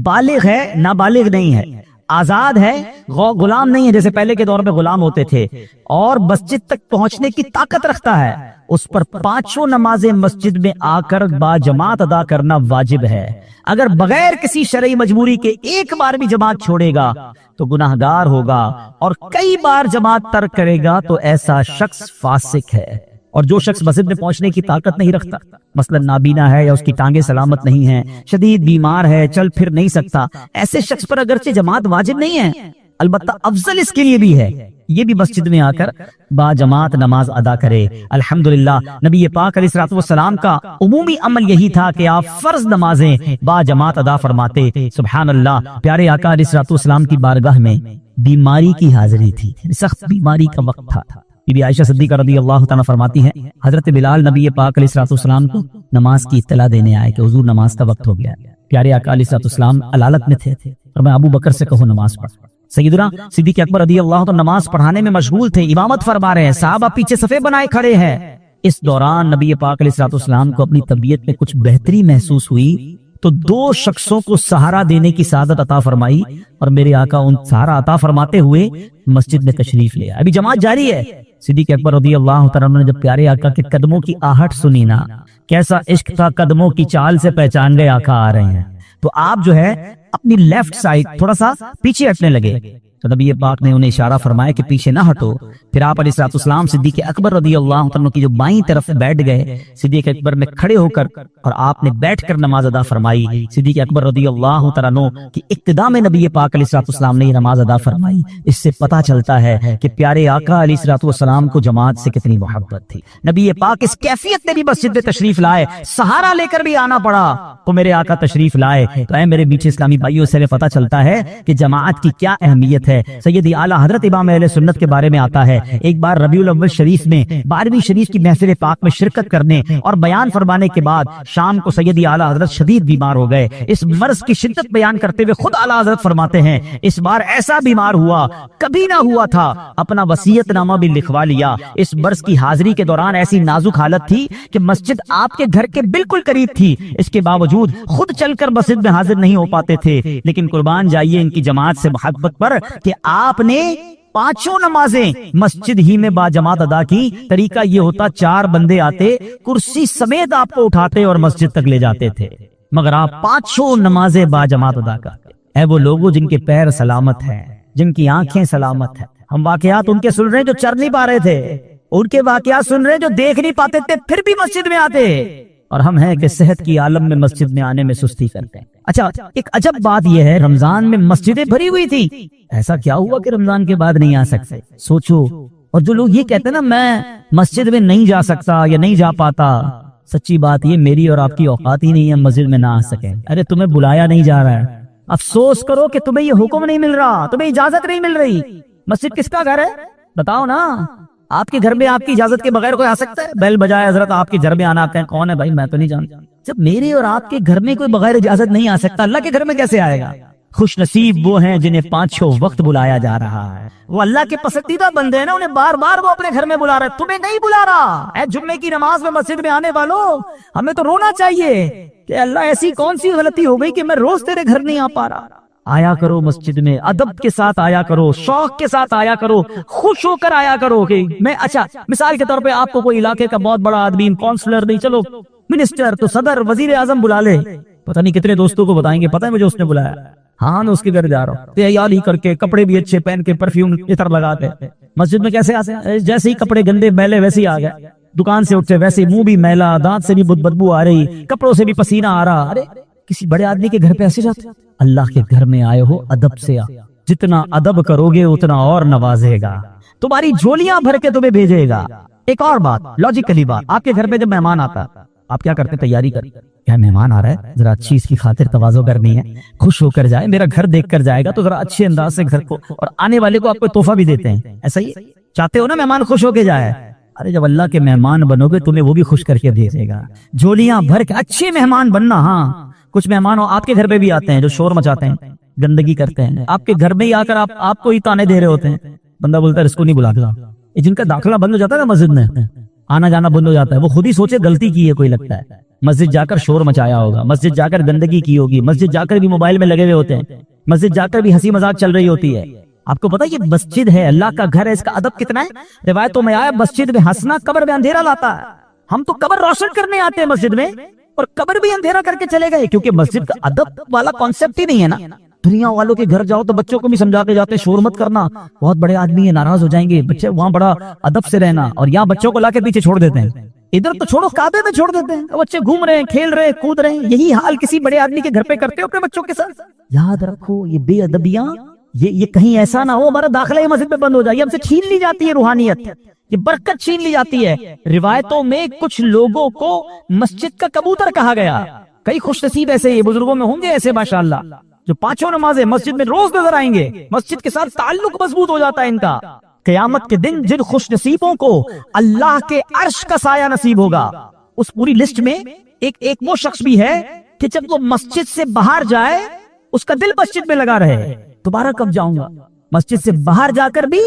بالغ ہے، نابالغ نہیں ہے، آزاد ہے، غلام نہیں ہے جیسے پہلے کے دور میں غلام ہوتے تھے، اور مسجد تک پہنچنے کی طاقت رکھتا ہے، اس پر 5 نمازیں مسجد میں آ کر با جماعت ادا کرنا واجب ہے. اگر بغیر کسی شرعی مجبوری کے ایک بار بھی جماعت چھوڑے گا تو گناہگار ہوگا، اور کئی بار جماعت ترک کرے گا تو ایسا شخص فاسق ہے. اور جو شخص مسجد میں پہنچنے کی طاقت نہیں رکھتا، مثلا نابینا ہے یا اس کی ٹانگیں سلامت نہیں ہیں، شدید بیمار ہے، چل پھر نہیں سکتا، ایسے شخص پر اگرچہ جماعت واجب نہیں ہے، البتہ افضل اس کے لیے بھی ہے، یہ بھی مسجد میں آ کر با جماعت نماز ادا کرے. الحمدللہ نبی پاک علیہ الصلوۃ والسلام کا عمومی عمل یہی تھا کہ آپ فرض نمازیں با جماعت ادا فرماتے. سبحان اللہ. پیارے آقا علیہ الصلوۃ والسلام کی بارگاہ میں بیماری کی حاضری تھی، سخت بیماری کا وقت تھا. بی بی عائشہ صدیقہ رضی اللہ تعالیٰ فرماتی ہیں حضرت بلال نبی پاک علیہ الصلوۃ والسلام کو نماز کی اطلاع دینے آئے کہ حضور نماز کا وقت ہو گیا. پیارے آقا علیہ الصلوۃ والسلام علالت میں تھے اور میں ابو بکر سے کہو نماز پڑھ. سیدنا صدیق اکبر رضی اللہ عنہ نماز پڑھانے میں مشغول تھے، امامت فرما رہے ہیں، صحابہ پیچھے صفے بنائے کھڑے ہیں. اس دوران نبی پاک علیہ الصلوۃ والسلام کو اپنی طبیعت میں کچھ بہتری محسوس ہوئی تو 2 شخصوں کو سہارا دینے کی سعادت عطا فرمائی، اور میرے آقا ان سہارا عطا فرماتے ہوئے مسجد میں تشریف لے آئے. ابھی جماعت جاری ہے. صدیق اکبر رضی اللہ تعالیٰ عنہ نے جب پیارے آقا کے قدموں کی آہٹ سنی نا، کیسا عشق تھا، قدموں کی چال سے پہچان گئے آقا آ رہے ہیں، تو آپ جو ہے اپنی لیفٹ سائڈ تھوڑا سا پیچھے ہٹنے لگے. تو نبی پاک نے انہیں اشارہ فرمایا کہ پیچھے نہ ہٹو. پھر آپ علیہ السلام صدیق اکبر رضی اللہ عنہ کی جو بائیں طرف بیٹھ گئے. صدیق اکبر نے کھڑے ہو کر اور آپ نے بیٹھ کر نماز ادا فرمائی. صدیق اکبر رضی اللہ عنہ کی اقتداء میں نبی پاک علیہ السلام نے یہ نماز ادا فرمائی. اس سے پتہ چلتا ہے کہ پیارے آقا علیہ السلام کو جماعت سے کتنی محبت تھی. نبی پاک اس کیفیت میں بھی مسجد میں تشریف لائے, سہارا لے کر بھی آنا پڑا تو میرے آقا تشریف لائے. تو اے میرے میٹھے اسلامی بھائیوں, سے پتہ چلتا ہے کہ جماعت کی کیا اہمیت ہے. سیدی اعلیٰ حضرت امام اہل سنت کے بارے میں آتا ہے, ایک بار ربیع الاول شریف میں 12ویں شریف کی محفل پاک میں شرکت کرنے اور بیان فرمانے کے بعد شام کو سیدی اعلیٰ حضرت شدید بیمار ہو گئے. اس مرض کی شدت بیان کرتے ہوئے خود اعلیٰ حضرت فرماتے ہیں, اس بار ایسا بیمار ہوا کبھی نہ ہوا تھا. اپنا وصیت نامہ بھی لکھوا لیا. اس مرض کی حاضری کے دوران ایسی نازک حالت تھی کہ مسجد آپ کے گھر کے بالکل قریب تھی. اس کے باوجود خود چل کر مسجد میں حاضر نہیں ہو پاتے تھے. لیکن قربان جائیے ان کی جماعت سے محبت پر کہ آپ نے 5 نمازیں مسجد ہی میں با جماعت ادا کی. طریقہ یہ ہوتا 4 بندے آتے, کرسی سمیت آپ کو اٹھاتے اور مسجد تک لے جاتے تھے, مگر آپ 5 نمازیں با جماعت ادا کرتے. اے وہ لوگوں جن کے پیر سلامت ہیں, جن کی آنکھیں سلامت ہیں. ہم واقعات ان کے سن رہے ہیں جو چل نہیں پا رہے تھے, ان کے واقعات سن رہے ہیں جو دیکھ نہیں پاتے تھے پھر بھی مسجد میں آتے, اور ہم ہیں کہ صحت کی عالم میں مسجد میں آنے میں سستی کرتے ہیں. اچھا, ایک عجب بات یہ ہے, رمضان میں مسجدیں بھری ہوئی تھی. ایسا کیا ہوا کہ رمضان کے بعد نہیں آ سکتے؟ سوچو. اور جو لوگ یہ کہتے ہیں نا میں مسجد میں نہیں جا سکتا یا نہیں جا پاتا, سچی بات یہ میری اور آپ کی اوقات ہی نہیں ہے مسجد میں نہ آ سکے. ارے تمہیں بلایا نہیں جا رہا ہے, افسوس کرو کہ تمہیں یہ حکم نہیں مل رہا, تمہیں اجازت نہیں مل رہی. مسجد کس کا گھر ہے بتاؤ نا؟ آپ کے گھر میں آپ کی اجازت کے بغیر کوئی آ سکتا ہے؟ بیل بجائے حضرت آپ کے گھر میں آنا, آپ کہیں کون ہے بھائی میں تو نہیں جانتا. جب میرے اور آپ کے گھر میں کوئی بغیر اجازت نہیں آ سکتا, اللہ کے گھر میں کیسے آئے گا؟ خوش نصیب وہ ہیں جنہیں 5 وقت بلایا جا رہا ہے. وہ اللہ کے پسندیدہ بندے ہیں نا, انہیں بار بار وہ اپنے گھر میں بلا رہے, تمہیں نہیں بلا رہا. اے جمعے کی نماز میں مسجد میں آنے والوں, ہمیں تو رونا چاہیے کہ اللہ ایسی کون سی غلطی ہو گئی کہ میں روز تیرے گھر نہیں آ پا رہا. آیا کرو مسجد میں, ادب کے ساتھ آیا کرو, شوق کے ساتھ آیا کرو, خوش ہو کر آیا کرو. کہ میں اچھا مثال کے طور پہ آپ کو کوئی علاقے کا بہت بڑا آدمی, کونسلر نہیں, چلو منسٹر تو صدر وزیر اعظم بلا لے, پتہ نہیں کتنے دوستوں کو بتائیں گے پتہ ہے مجھے اس نے بلایا, ہاں میں اس کے گھر جا رہا ہوں, تیاری کر کے کپڑے بھی اچھے پہن کے پرفیوم عطر لگاتے. مسجد میں کیسے آتے؟ جیسے ہی کپڑے گندے میلے ویسے ہی آ گئے, دکان سے اٹھتے ویسے منہ بھی میلا, دانت سے بھی بدبو آ رہی, کپڑوں سے بھی پسینہ آ رہا. ارے کسی بڑے آدمی کے گھر پہ ایسے جاتے؟ اللہ کے گھر میں آئے ہو ادب سے آ, جتنا ادب کرو گے اتنا اور نوازے گا, تمہاری جھولیاں بھر کے تمہیں بھیجے گا. ایک اور بات, لاجیکلی بات, آپ کے گھر پہ جب مہمان آتا آپ کیا کرتے؟ تیاری کر, کیا مہمان آ رہا ہے ذرا اچھی اس کی خاطر تواضع کرنی ہے, خوش ہو کر جائے, میرا گھر دیکھ کر جائے گا تو ذرا اچھے انداز سے گھر کو, اور آنے والے کو آپ کو تحفہ بھی دیتے ہیں. ایسا ہی چاہتے ہو نا مہمان خوش ہو کے جائے. ارے جب اللہ کے مہمان بنو گے تمہیں وہ بھی خوش کر کے بھیجے گا, جھولیاں بھر کے. اچھے مہمان بننا. ہاں کچھ مہمان آپ کے گھر پہ بھی آتے ہیں جو شور مچاتے ہیں, گندگی کرتے ہیں, آپ کے گھر میں ہی آ کر آپ کو ہی تانے دے رہے ہوتے ہیں. بندہ بولتا ہے اس کو نہیں بلاتا. جن کا داخلہ بند ہو جاتا ہے نا مسجد میں, آنا جانا بند ہو جاتا ہے, وہ خود ہی سوچے غلطی کی ہے کوئی, لگتا ہے مسجد جا کر شور مچایا ہوگا, مسجد جا کر گندگی کی ہوگی, مسجد جا کر بھی موبائل میں لگے ہوئے ہوتے ہیں, مسجد جا کر بھی ہنسی مذاق چل رہی ہوتی ہے. آپ کو پتا یہ مسجد ہے, اللہ کا گھر ہے, اس کا ادب کتنا ہے. روایتوں میں آیا مسجد میں ہنسنا قبر میں اندھیرا لاتا ہے. ہم تو قبر روشن کرنے آتے ہیں مسجد میں, اور قبر بھی اندھیرا کر کے چلے گئے, کیونکہ مسجد کا ادب والا کانسیپٹ ہی نہیں ہے نا. دنیا والوں کے گھر جاؤ تو بچوں کو بھی سمجھا کے جاتے, شور مت کرنا, بہت بڑے آدمی ہیں ناراض ہو جائیں گے بچے, وہاں بڑا ادب سے رہنا, اور یہاں بچوں کو لا کے پیچھے چھوڑ دیتے ہیں. ادھر تو چھوڑو کعبے میں چھوڑ دیتے ہیں, بچے گھوم رہے ہیں, کھیل رہے ہیں, کود رہے ہیں. یہی حال کسی بڑے آدمی کے گھر پہ کرتے ہو اپنے بچوں کے ساتھ. یاد رکھو یہ بے ادبیاں, یہ کہیں ایسا نہ ہو ہمارا داخلہ ہی مسجد میں بند ہو جائے, ہم سے چھین لی جاتی ہے روحانیت, یہ برکت چھین لی جاتی ہے. روایتوں میں کچھ لوگوں کو مسجد کا کبوتر کہا گیا. کئی خوش نصیب ایسے یہ بزرگوں میں ہوں گے ایسے ماشاءاللہ, جو 5 نمازیں مسجد میں روز نظر آئیں گے, مسجد کے ساتھ تعلق مضبوط ہو جاتا ہے ان کا. قیامت کے دن جن خوش نصیبوں کو اللہ کے عرش کا سایہ نصیب ہوگا, اس پوری لسٹ میں ایک وہ شخص بھی ہے کہ جب وہ مسجد سے باہر جائے اس کا دل مسجد میں لگا رہے, دوبارہ کب جاؤں گا. مسجد سے باہر جا کر بھی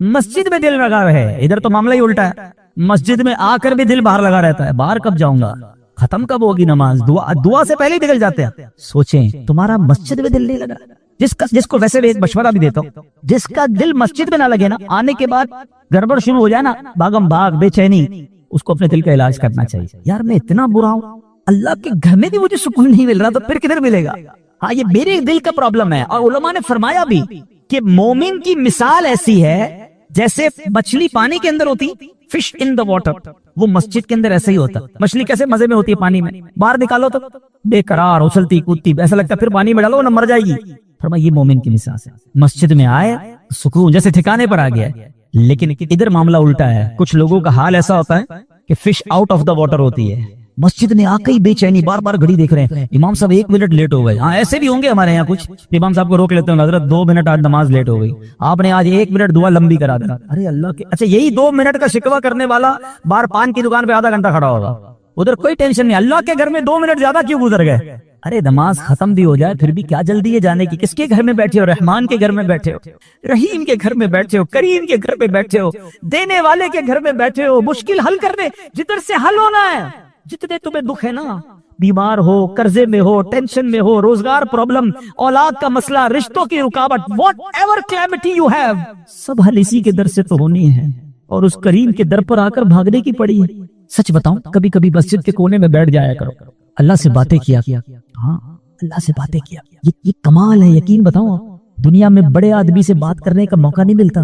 مسجد میں دل لگا رہے. ادھر تو معاملہ ہی الٹا ہے, مسجد میں آ کر بھی دل باہر لگا رہتا ہے, باہر کب جاؤں گا, ختم کب ہوگی نماز, دعا سے پہلے ہی نکل جاتے ہیں. سوچیں تمہارا مسجد میں دل نہیں لگا. جس کو ویسے ایک مشورہ بھی دیتا ہوں, جس کا دل مسجد میں نہ لگے نا, آنے کے بعد گڑبڑ شروع ہو جائے نا, بھاگم بھاگ بے چینی, اس کو اپنے دل کا علاج کرنا چاہیے. یار میں اتنا برا ہوں, اللہ کے گھر میں بھی مجھے سکون نہیں مل رہا, تو پھر کدھر ملے گا. ہاں یہ میرے دل کا پرابلم ہے. اور علماء نے فرمایا بھی کہ مومن کی مثال ایسی ہے جیسے مچھلی پانی کے اندر ہوتی، فش ان دا واٹر، وہ مسجد کے اندر ایسا ہی ہوتا. مچھلی کیسے مزے میں ہوتی ہے پانی میں، باہر نکالو تو بے قرار اچھلتی کودتی، ایسا لگتا ہے پھر پانی میں ڈالو نہ مر جائے گی. فرمایا یہ مومن کی مثال ہے، مسجد میں آئے سکون جیسے ٹھکانے پر آ گیا. لیکن ادھر معاملہ الٹا ہے، کچھ لوگوں کا حال ایسا ہوتا ہے کہ fish out of the water ہوتی ہے، مسجد میں آ کے ہی بے چینی، بار بار گھڑی دیکھ رہے ہیں، امام صاحب 1 منٹ لیٹ ہو گئے. ہاں ایسے بھی ہوں گے ہمارے یہاں کچھ، امام صاحب کو روک لیتے ہیں، حضرت 2 منٹ آج نماز لیٹ ہو گئی، آپ نے آج 1 منٹ دعا لمبی کرا دیا. ارے اللہ کے، اچھا یہی 2 منٹ کا شکوہ کرنے والا بار پان کی دکان پہ آدھا گھنٹہ کھڑا ہوگا، ادھر کوئی ٹینشن نہیں. اللہ کے گھر میں 2 منٹ زیادہ کیوں گزر گئے؟ ارے نماز ختم بھی ہو جائے پھر بھی کیا جلدی ہے جانے کی؟ کس کے گھر میں بیٹھے ہو؟ رحمان کے گھر میں بیٹھے ہو، رحیم کے گھر میں بیٹھے ہو، کریم کے گھر میں بیٹھے ہو، دینے والے کے گھر میں بیٹھے ہو. مشکل حل کرنے جدھر سے حل ہونا ہے، جتنے تمہیں دکھ ہے نا، بیمار ہو، قرضے میں ہو، ٹینشن میں ہو، روزگار پرابلم، اولاد کا مسئلہ، رشتوں کی رکاوٹ، what ever calamity you have, سب حل اسی کے در سے تو ہونی ہے، اور اس کریم کے در پر آ کر بھاگنے کی پڑی ہے. سچ بتاؤں کبھی کبھی مسجد کے کونے میں بیٹھ جایا کرو، اللہ سے باتیں کیا، ہاں اللہ سے باتیں کیا، یہ کمال ہے. یقین بتاؤں دنیا میں بڑے آدمی سے بات کرنے کا موقع نہیں ملتا،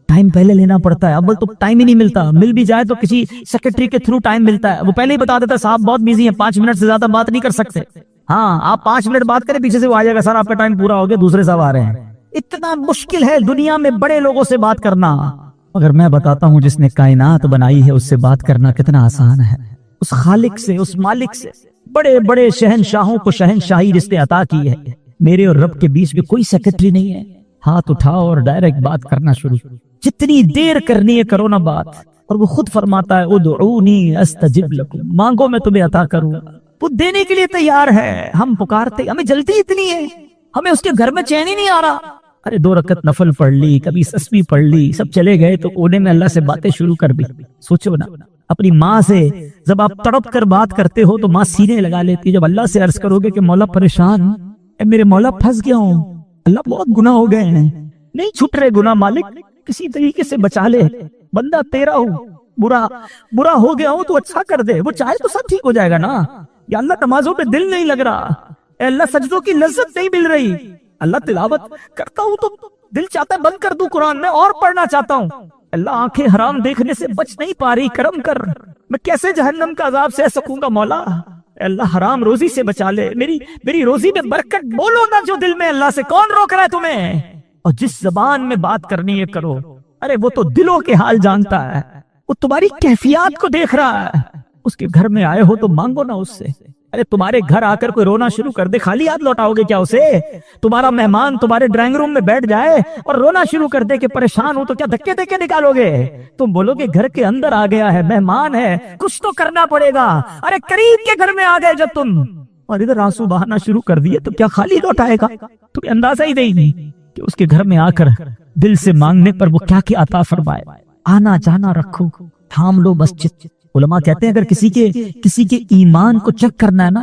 ٹائم پہلے لینا پڑتا ہے. اول تو ٹائم ہی نہیں ملتا، مل بھی جائے تو کسی سیکرٹری کے تھرو ٹائم ملتا ہے، وہ پہلے ہی بتا دیتا ہے صاحب بہت بیزی ہیں، 5 منٹ سے زیادہ بات نہیں کر سکتے. ہاں آپ 5 منٹ بات کریں، پیچھے سے وہ آ جائے گا سر آپ کا ٹائم پورا ہو گیا، دوسرے صاحب آ رہے ہیں. اتنا مشکل ہے دنیا میں بڑے لوگوں سے بات کرنا. اگر میں بتاتا ہوں جس نے کائنات بنائی ہے اس سے بات کرنا کتنا آسان ہے، اس خالق سے، اس مالک سے، بڑے بڑے شہنشاہوں کو شہنشاہی جس نے عطا کی ہے. میرے اور رب کے بیچ میں کوئی سیکرٹری نہیں ہے، ہاتھ اٹھاؤ اور ڈائریکٹ بات کرنا شروع، جتنی دیر کرنی ہے کرو نا بات. اور وہ خود فرماتا ہے ادعونی استجب لکم، مانگو میں تمہیں عطا کروں. وہ دینے کے لیے تیار ہے. ہم پکارتے، ہمیں جلدی اتنی ہے، ہمیں اس کے گھر میں چین ہی نہیں آ رہا. ارے 2 رکعت نفل پڑھ لی، کبھی تسبیح پڑھ لی، سب چلے گئے تو کونے میں اللہ سے باتیں شروع کر دی. سوچو نا اپنی ماں سے جب آپ تڑپ کر بات کرتے ہو تو ماں سینے لگا لیتی ہے. جب اللہ سے عرض کرو گے کہ مولا پریشان، اے میرے مولا پھنس گیا ہوں، اللہ بہت گناہ ہو گئے ہیں، نہیں چھٹ رہے گناہ، مالک کسی طریقے سے بچا لے، بندہ تیرا ہوں، برا ہو گیا ہوں تو اچھا کر دے. وہ چاہے تو سب ٹھیک ہو جائے گا نا. یا اللہ نمازوں پہ دل نہیں لگ رہا، اے اللہ سجدوں کی لذت نہیں مل رہی، اللہ تلاوت کرتا ہوں تو دل چاہتا ہے بند کر دوں قرآن، میں اور پڑھنا چاہتا ہوں، اللہ آنکھیں حرام دیکھنے سے بچ نہیں پا رہی، کرم کر، میں کیسے جہنم کا عذاب سہ سکوں گا مولا. اے اللہ حرام روزی سے بچا لے، میری روزی میں برکت بولو نا جو دل میں، اللہ سے کون روک رہا ہے تمہیں؟ اور جس زبان میں بات کرنی ہے کرو. ارے وہ تو دلوں کے حال جانتا ہے، وہ تمہاری کیفیات کو دیکھ رہا ہے. اس کے گھر میں آئے ہو تو مانگو نا اس سے. ارے تمہارے گھر آ کر کوئی رونا شروع کر دے، خالی ہاتھ لوٹاؤ گے کیا اسے؟ تمہارا مہمان تمہارے ڈرائنگ روم میں بیٹھ جائے اور رونا شروع کر دے کہ پریشان ہو، تو کیا دھکے دے کے نکالو گے؟ تم بولو گے گھر کے اندر آ گیا ہے، مہمان ہے، کچھ تو کرنا پڑے گا. ارے قریب کے گھر میں آ گئے جب تم اور ادھر آنسو بہانا شروع کر دیے تو کیا خالی لوٹائے گا؟ تمہیں اندازہ ہی نہیں کہ اس کے گھر میں آ کر دل سے مانگنے پر وہ کیا کیا عطا فرمائے. آنا جانا رکھو، تھام لو مسجد. علماء کہتے ہیں اگر کسی کے ایمان کو چیک کرنا ہے نا،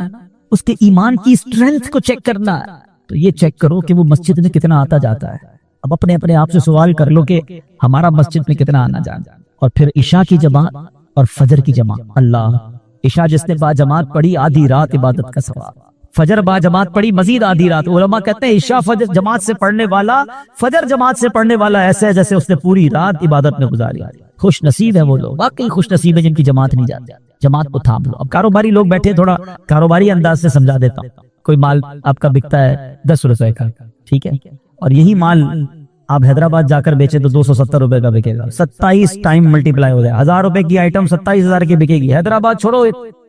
اس کے ایمان کی اسٹرینتھ کو چیک کرنا ہے، تو یہ چیک کرو کہ وہ مسجد میں کتنا آتا جاتا ہے. اب اپنے آپ سے سوال کر لو کہ ہمارا مسجد میں کتنا آنا جانا. اور پھر عشاء کی جماعت اور فجر کی جماعت. اللہ، عشاء جس نے با جماعت پڑھی آدھی رات عبادت کا ثواب، فجر با جماعت پڑھی مزید آدھی رات. علماء کہتے ہیں عشاء فجر جماعت سے پڑھنے والا، فجر جماعت سے پڑھنے والا ایسا ہے جیسے اس نے پوری رات عبادت میں گزاری. خوش نصیب ہے وہ لوگ، واقعی خوش نصیب ہے جن کی جماعت نہیں جاتی. جماعت کو تھام لو. اب کاروباری لوگ بیٹھے، تھوڑا کاروباری انداز سے سمجھا دیتا ہوں. کوئی مال آپ کا بکتا ہے 10 روپے کا، ٹھیک ہے، اور یہی مال آپ حیدرآباد جا کر بیچے تو 270 روپے کا بکے گا. 27 ٹائم ملٹیپلائی ہو جائے. 1000 روپے کی آئٹم 27,000 کی بکے گی. حیدرآباد چھوڑو،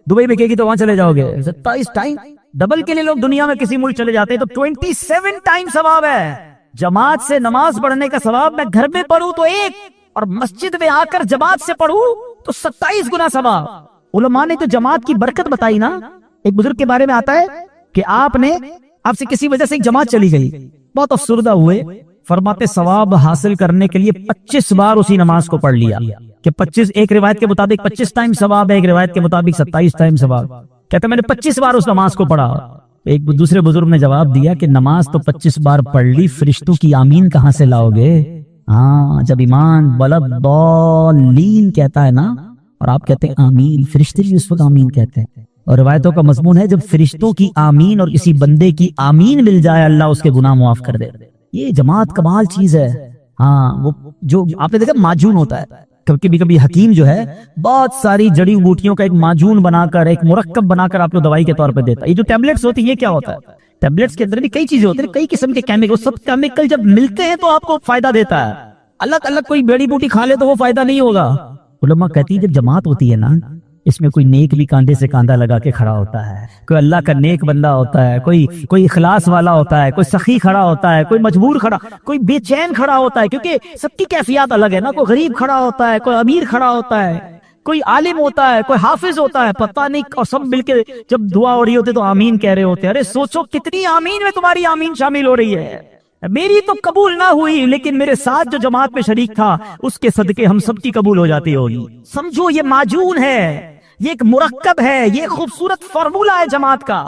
دبئی بکے گی تو وہاں چلے جاؤ گے. 27 ٹائم ڈبل کے لیے لوگ دنیا میں کسی ملک چلے جاتے ہیں تو 27 ٹائم ثواب ہے. جماعت سے نماز پڑھنے کا ثواب میں گھر میں پڑھوں تو 1، اور مسجد میں آ کر جماعت سے پڑھوں تو 27 گنا ثواب. علماء نے تو جماعت کی برکت بتائی نا. ایک بزرگ کے بارے میں آتا ہے کہ آپ سے کسی وجہ سے ایک جماعت چلی گئی، بہت افسردہ ہوئے. فرماتے ثواب حاصل کرنے کے لیے 25 بار اسی نماز کو پڑھ لیا کہ 25، ایک روایت کے مطابق 25 ٹائم ثواب ہے، ایک روایت کے مطابق 27 ٹائم ثواب. کہتے میں نے 25 بار اس نماز کو پڑھا. ایک دوسرے بزرگ نے جواب دیا کہ نماز تو 25 بار پڑھ لی، فرشتوں کی آمین کہاں سے لاؤ گے؟ ہاں، جب ایمان ولضالین کہتا ہے نا اور آپ کہتے ہیں آمین، فرشتے بھی اس وقت آمین کہتے ہیں. اور روایتوں کا مضمون ہے جب فرشتوں کی آمین اور کسی بندے کی آمین مل جائے اللہ اس کے گناہ معاف کر دے. یہ جماعت کمال چیز ہے. ہاں وہ جو آپ نے دیکھا معجون ہوتا ہے, کبھی کبھی حکیم جو ہے بہت ساری جڑی بوٹیوں کا ایک معجون بنا کر, ایک مرکب بنا کر آپ کو دوائی کے طور پہ دیتا ہے. یہ جو ٹیبلٹس ہوتی ہے یہ کیا ہوتا ہے؟ ٹیبلٹس کے اندر بھی کئی چیزیں ہوتی ہیں, کئی قسم کے کیمیکل, سب کیمیکل جب ملتے ہیں تو آپ کو فائدہ دیتا ہے. الگ الگ کوئی جڑی بوٹی کھا لے تو وہ فائدہ نہیں ہوگا. علماء کہتی ہے جب جماعت ہوتی ہے نا, اس میں کوئی نیک بھی کاندھے سے کاندھا لگا کے کھڑا ہوتا ہے, کوئی اللہ کا نیک بندہ ہوتا ہے, کوئی اخلاص والا ہوتا ہے, کوئی سخی کھڑا ہوتا ہے, کوئی مجبور کھڑا, کوئی بے چین کھڑا ہوتا ہے, کیونکہ سب کی کیفیات الگ ہے نا. کوئی غریب کھڑا ہوتا ہے, کوئی امیر کھڑا ہوتا ہے, کوئی عالم ہوتا ہے, کوئی حافظ ہوتا ہے, پتہ نہیں, اور سب مل کے جب دعا ہو رہی ہوتی تو آمین کہہ رہے ہوتے ہیں. ارے سوچو کتنی آمین میں تمہاری آمین شامل ہو رہی ہے. میری تو قبول نہ ہوئی, لیکن میرے ساتھ جو جماعت میں شریک تھا اس کے صدقے ہم سب کی قبول ہو جاتی ہوگی. سمجھو یہ معجون ہے, یہ ایک مرکب ہے, یہ خوبصورت فارمولا ہے جماعت کا.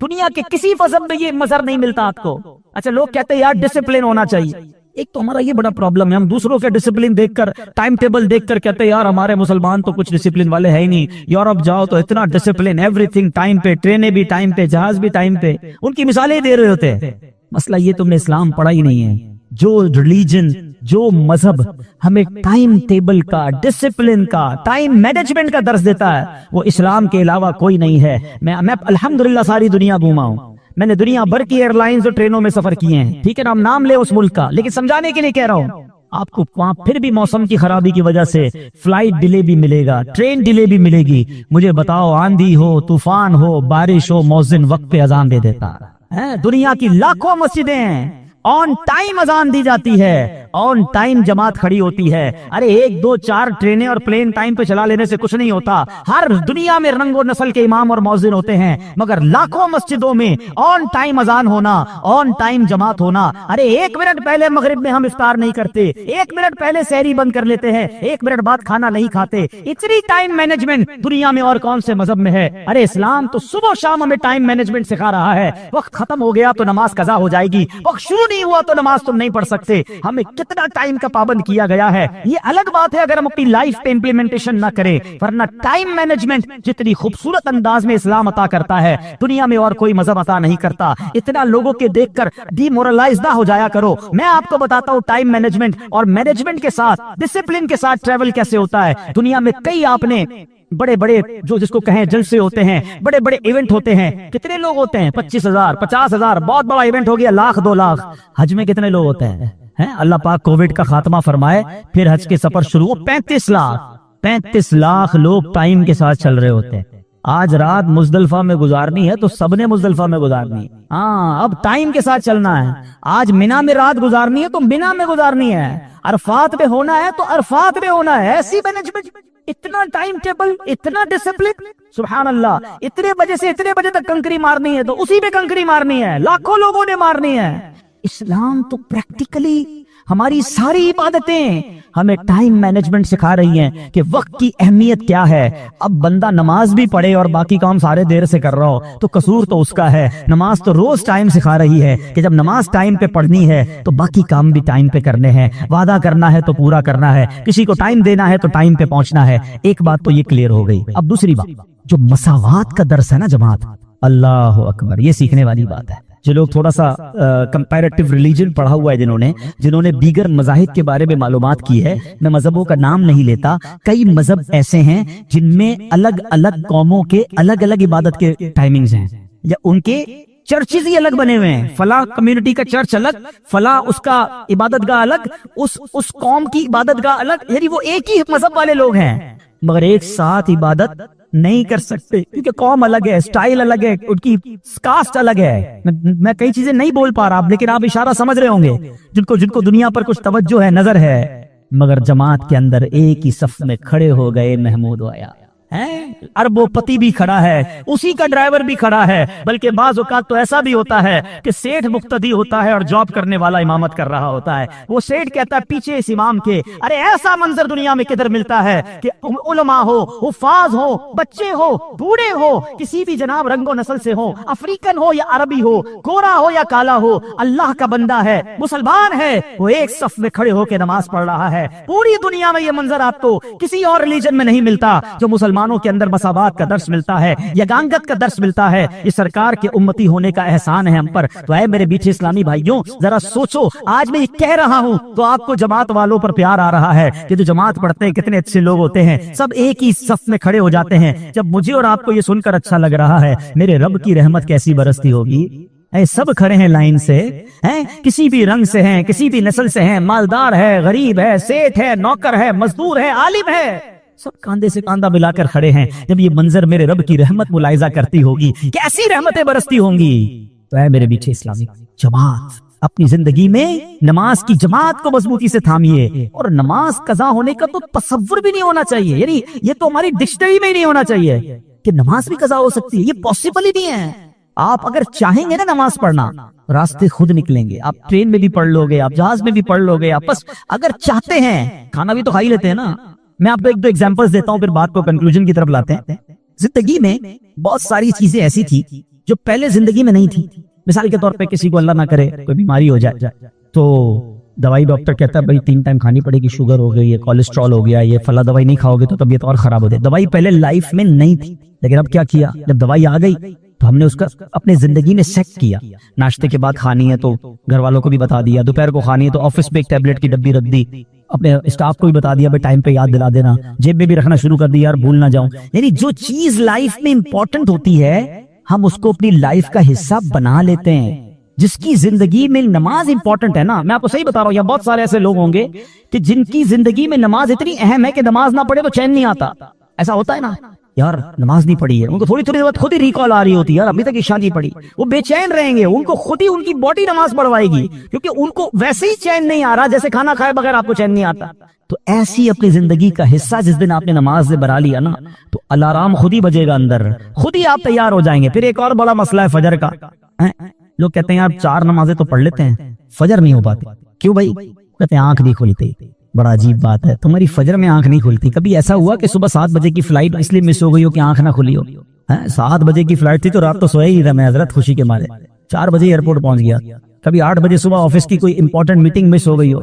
دنیا کے کسی مذہب میں یہ مظہر نہیں ملتا آپ کو. اچھا لوگ کہتے ہیں یار ڈسپلن ہونا چاہیے. ایک تو ہمارا یہ بڑا پرابلم ہے, ہم دوسروں کے ڈسپلن دیکھ کر, ٹائم ٹیبل دیکھ کر کہتے ہیں یار ہمارے مسلمان تو کچھ ڈسپلن والے ہے ہی نہیں. یورپ جاؤ تو اتنا ڈسپلن, ایوری تھنگ ٹائم پہ, ٹرینیں بھی ٹائم پہ, جہاز بھی ٹائم پہ, ان کی مثالیں دے رہے ہوتے ہیں. مسئلہ یہ تم نے اسلام پڑھا ہی نہیں ہے. جو ریلیجن, جو مذہب ہمیں ٹائم ٹیبل کا, ڈسپلن کا, ٹائم مینجمنٹ کا درس دیتا ہے, وہ اسلام کے علاوہ کوئی نہیں ہے. میں الحمدللہ ساری دنیا گھوما ہوں, میں نے دنیا بھر کی ایئر لائنز اور ٹرینوں میں سفر کیے ہیں, ٹھیک ہے نا, ہم نام لے اس ملک کا, لیکن سمجھانے کے لیے کہہ رہا ہوں. آپ کو وہاں پھر بھی موسم کی خرابی کی وجہ سے فلائٹ ڈیلے بھی ملے گا, ٹرین ڈیلے بھی ملے گی. مجھے بتاؤ, آندھی ہو, طوفان ہو, بارش ہو, مؤذن وقت پہ اذان دے دیتا ہے. دنیا کی لاکھوں مسجدیں ہیں, آن ٹائم اذان دی جاتی ہے, آن ٹائم جماعت کھڑی ہوتی ہے. ارے 1 2 4 ٹرینیں اور پلین ٹائم پہ چلا لینے سے کچھ نہیں ہوتا. ہر دنیا میں رنگ و نسل کے امام اور مؤذن ہوتے ہیں, مگر لاکھوں مسجدوں میں آن ٹائم اذان ہونا, آن ٹائم جماعت ہونا. ارے 1 منٹ پہلے مغرب میں ہم افطار نہیں کرتے, 1 منٹ پہلے سحری بند کر لیتے ہیں, 1 منٹ بعد کھانا نہیں کھاتے. اتنی ٹائم مینجمنٹ دنیا میں اور کون سے مذہب میں ہے؟ ارے اسلام تو صبح شام ہمیں ٹائم مینجمنٹ سکھا رہا ہے. وقت ختم ہو گیا تو نماز قضا ہو جائے گی, وقت شروع نہیں ہوا تو نماز تم نہیں پڑھ سکتے. ہمیں کتنا ٹائم کا پابند کیا گیا ہے. یہ الگ بات ہے اگر ہم اپنی لائف پہ امپلیمنٹیشن نہ کریں, ورنہ ٹائم مینجمنٹ جتنی خوبصورت انداز میں اسلام عطا کرتا ہے, دنیا میں اور کوئی مذہب عطا نہیں کرتا. اتنا لوگوں کے دیکھ کر ڈی مورلائز نہ ہو جایا کرو. میں آپ کو بتاتا ہوں ٹائم مینجمنٹ اور مینجمنٹ کے ساتھ, ڈسپلن کے ساتھ ٹریول کیسے ہوتا ہے. دنیا میں کئی آپ نے بڑے بڑے جو جس کو کہیں جلسے ہوتے ہیں, بڑے بڑے ایونٹ ہوتے ہیں. کتنے لوگ ہوتے ہیں؟ 25,000 50,000, بہت بڑا ایونٹ ہو گیا 1,00,000 2 لاکھ. حج میں کتنے لوگ ہوتے ہیں؟ اللہ پاک کووڈ کا خاتمہ فرمائے, پھر حج کے سفر شروع ہو, 35 لاکھ لوگ ٹائم کے ساتھ چل رہے ہوتے ہیں. آج رات مزدلفہ میں گزارنی ہے تو سب نے مزدلفہ میں گزارنی ہے. ہاں اب ٹائم کے ساتھ چلنا ہے. آج مینا میں رات گزارنی ہے تو مینا میں گزارنی ہے. عرفات میں ہونا ہے تو عرفات میں ہونا ہے. ایسی مینجمنٹ, اتنا ٹائم ٹیبل, اتنا ڈسپلن, سبحان اللہ. اتنے بجے سے اتنے بجے تک کنکری مارنی ہے تو اسی پہ کنکری مارنی ہے, لاکھوں لوگوں نے مارنی ہے. اسلام تو پریکٹیکلی ہماری ساری عبادتیں ہمیں ٹائم مینجمنٹ سکھا رہی ہیں کہ وقت کی اہمیت کیا ہے. اب بندہ نماز بھی پڑھے اور باقی کام سارے دیر سے کر رہا ہو تو قصور تو اس کا ہے. نماز تو روز ٹائم سکھا رہی ہے کہ جب نماز ٹائم پہ پڑھنی ہے تو باقی کام بھی ٹائم پہ کرنے ہیں. وعدہ کرنا ہے تو پورا کرنا ہے, کسی کو ٹائم دینا ہے تو ٹائم پہ پہنچنا ہے. ایک بات تو یہ کلیئر ہو گئی. اب دوسری بات, جو مساوات کا درس ہے نا جماعت, اللہ اکبر, یہ سیکھنے والی بات ہے. جو لوگ تھوڑا سا کمپیریٹیو ریلیجن پڑھا ہوا ہے, جنہوں نے دیگر مذاہب کے بارے میں معلومات کی ہے, میں مذہبوں کا نام نہیں لیتا, کئی مذہب ایسے ہیں جن میں الگ الگ قوموں کے الگ الگ عبادت کے ٹائمنگز ہیں, یا ان کے چرچز ہی الگ بنے ہوئے ہیں. فلاں کمیونٹی کا چرچ الگ, فلاں اس کا عبادت گاہ الگ, اس قوم کی عبادت گاہ الگ. یعنی وہ ایک ہی مذہب والے لوگ ہیں مگر ایک ساتھ عبادت نہیں کر سکتے کیونکہ قوم الگ ہے, سٹائل الگ ہے, ان کی کاسٹ الگ ہے. میں کئی چیزیں نہیں بول پا رہا, لیکن آپ اشارہ سمجھ رہے ہوں گے. جن کو دنیا پر کچھ توجہ ہے, نظر ہے, مگر جماعت کے اندر ایک ہی صف میں کھڑے ہو گئے. محمود آیا, اربوں پتی بھی کھڑا ہے, اسی کا ڈرائیور بھی کھڑا ہے, بلکہ بعض اوقات تو ایسا بھی ہوتا ہے کہ سیٹھ مقتدی ہوتا ہے اور جاب کرنے والا امامت کر رہا ہوتا ہے. وہ سیٹھ کہتا ہے پیچھے اس امام کے. ارے ایسا منظر دنیا میں کدھر ملتا ہے کہ علماء ہو, حفاظ ہو, بچے ہو, بوڑھے ہو, کسی بھی جناب رنگ و نسل سے ہو, افریقن ہو یا عربی ہو, گورا ہو یا کالا ہو, اللہ کا بندہ ہے, مسلمان ہے, وہ ایک صف میں کھڑے ہو کے نماز پڑھ رہا ہے. پوری دنیا میں یہ منظر آپ کو کسی اور ریلیجن میں نہیں ملتا. جو مسلمان مسلمانوں کے اندر مساوات کا درس ملتا ہے، یگانگت کا درس ملتا ہے، یہ سرکار کے امتی ہونے کا احسان ہے ہم پر۔ تو اے میرے میٹھے اسلامی بھائیوں، ذرا سوچو، آج میں یہ کہہ رہا ہوں تو آپ کو جماعت والوں پر پیار آ رہا ہے کہ جو جماعت پڑھتے ہیں کتنے اچھے لوگ ہوتے ہیں، سب ایک ہی صف میں کھڑے ہو جاتے ہیں۔ جب مجھے اور آپ کو یہ سن کر اچھا لگ رہا ہے، میرے رب کی رحمت کیسی برستی ہوگی۔ اے سب کھڑے ہیں لائن سے، ہیں کسی بھی رنگ سے ہیں، کسی بھی نسل سے ہیں، مالدار ہے، غریب ہے، سیٹھ ہے، نوکر ہے، مزدور ہے، عالم ہے، سب کاندھے سے کاندھا ملا کر کھڑے ہیں۔ جب یہ منظر میرے رب کی رحمت ملاحظہ کرتی ہوگی، کیسی رحمتیں برستی ہوں گی۔ تو اے میرے میٹھے اسلامی، جماعت اپنی زندگی میں نماز کی جماعت کو مضبوطی سے تھامیے، اور نماز قضا ہونے کا تو تصور بھی نہیں ہونا چاہیے، یعنی یہ تو ہماری ڈکشنری میں ہی نہیں ہونا چاہیے کہ نماز بھی قضا ہو سکتی ہے، یہ پاسبل ہی نہیں ہے۔ آپ اگر چاہیں گے نا نماز پڑھنا، راستے خود نکلیں گے، آپ ٹرین میں بھی پڑھ لو گے، آپ جہاز میں بھی پڑھ لو گے، آپ بس اگر چاہتے ہیں، کھانا بھی تو کھا ہی لیتے ہیں نا۔ میں آپ کو ایک دو ایگزامپلز دیتا ہوں، پھر بات کو کنکلوژن کی طرف لاتے ہیں۔ زندگی میں بہت ساری چیزیں ایسی تھی جو پہلے زندگی میں نہیں تھی۔ مثال کے طور پہ کسی کو اللہ نہ کرے کوئی بیماری ہو جائے تو دوائی ڈاکٹر کہتا ہے بھائی 3 ٹائم کھانی پڑے گی، شوگر ہو گئی ہے، کولیسٹرول ہو گیا، یہ فلاں دوائی نہیں کھاؤ گے تو طبیعت اور خراب ہو جائے۔ دوائی پہلے لائف میں نہیں تھی، لیکن اب کیا کیا، جب دوائی آ گئی تو ہم نے اس کا اپنے زندگی میں سیٹ کیا۔ ناشتے کے بعد کھانی ہے تو گھر والوں کو بھی بتا دیا، دوپہر کو کھانی ہے تو آفس میں ایک ٹیبلٹ کی ڈبی رکھ دی، اپنے اسٹاف کو بھی بتا دیا بھائی ٹائم پہ یاد دلا دینا، جیب میں بھی رکھنا شروع کر دیا یار بھول نہ جاؤں۔ یعنی جو چیز لائف میں امپورٹنٹ ہوتی ہے ہم اس کو اپنی لائف کا حصہ بنا لیتے ہیں۔ جس کی زندگی میں نماز امپورٹنٹ ہے نا، میں آپ کو صحیح بتا رہا ہوں، یا بہت سارے ایسے لوگ ہوں گے کہ جن کی زندگی میں نماز اتنی اہم ہے کہ نماز نہ پڑھے تو چین نہیں آتا۔ ایسا ہوتا ہے نا، یار نماز نہیں پڑھی ہے، ان کو تھوڑی تھوڑی دیر خود ہی ریکال آ رہی ہوتی ہے، یار ابھی تک عشاء نہیں پڑھی، وہ بے چین رہیں گے، ان کو خود ہی ان کی باڈی نماز پڑھوائے گی، کیونکہ ان کو ویسے ہی چین نہیں آ رہا جیسے کھانا کھائے بغیر آپ کو چین نہیں آتا۔ تو ایسی اپنی زندگی کا حصہ جس دن آپ نے نماز سے بنا لیا نا، تو الارم خود ہی بجے گا اندر، خود ہی آپ تیار ہو جائیں گے۔ پھر ایک اور بڑا مسئلہ ہے فجر کا۔ لوگ کہتے ہیں یار 4 نمازیں تو پڑھ لیتے ہیں، فجر نہیں ہو پاتی، کیوں بھائی؟ کہتے ہیں آنکھ نہیں کھلتی۔ بڑا عجیب بات ہے، تمہاری فجر میں آنکھ نہیں کھلتی، کبھی ایسا ہوا کہ صبح 7 بجے کی فلائٹ اس لیے مس ہو گئی ہو کہ آنکھ نہ کھلی ہو؟ 7 بجے کی فلائٹ تھی تو رات تو سویا ہی تھا میں حضرت، خوشی کے مارے 4 بجے ایئرپورٹ پہنچ گیا۔ کبھی 8 بجے صبح آفس کی کوئی امپورٹنٹ میٹنگ مس ہو گئی ہو،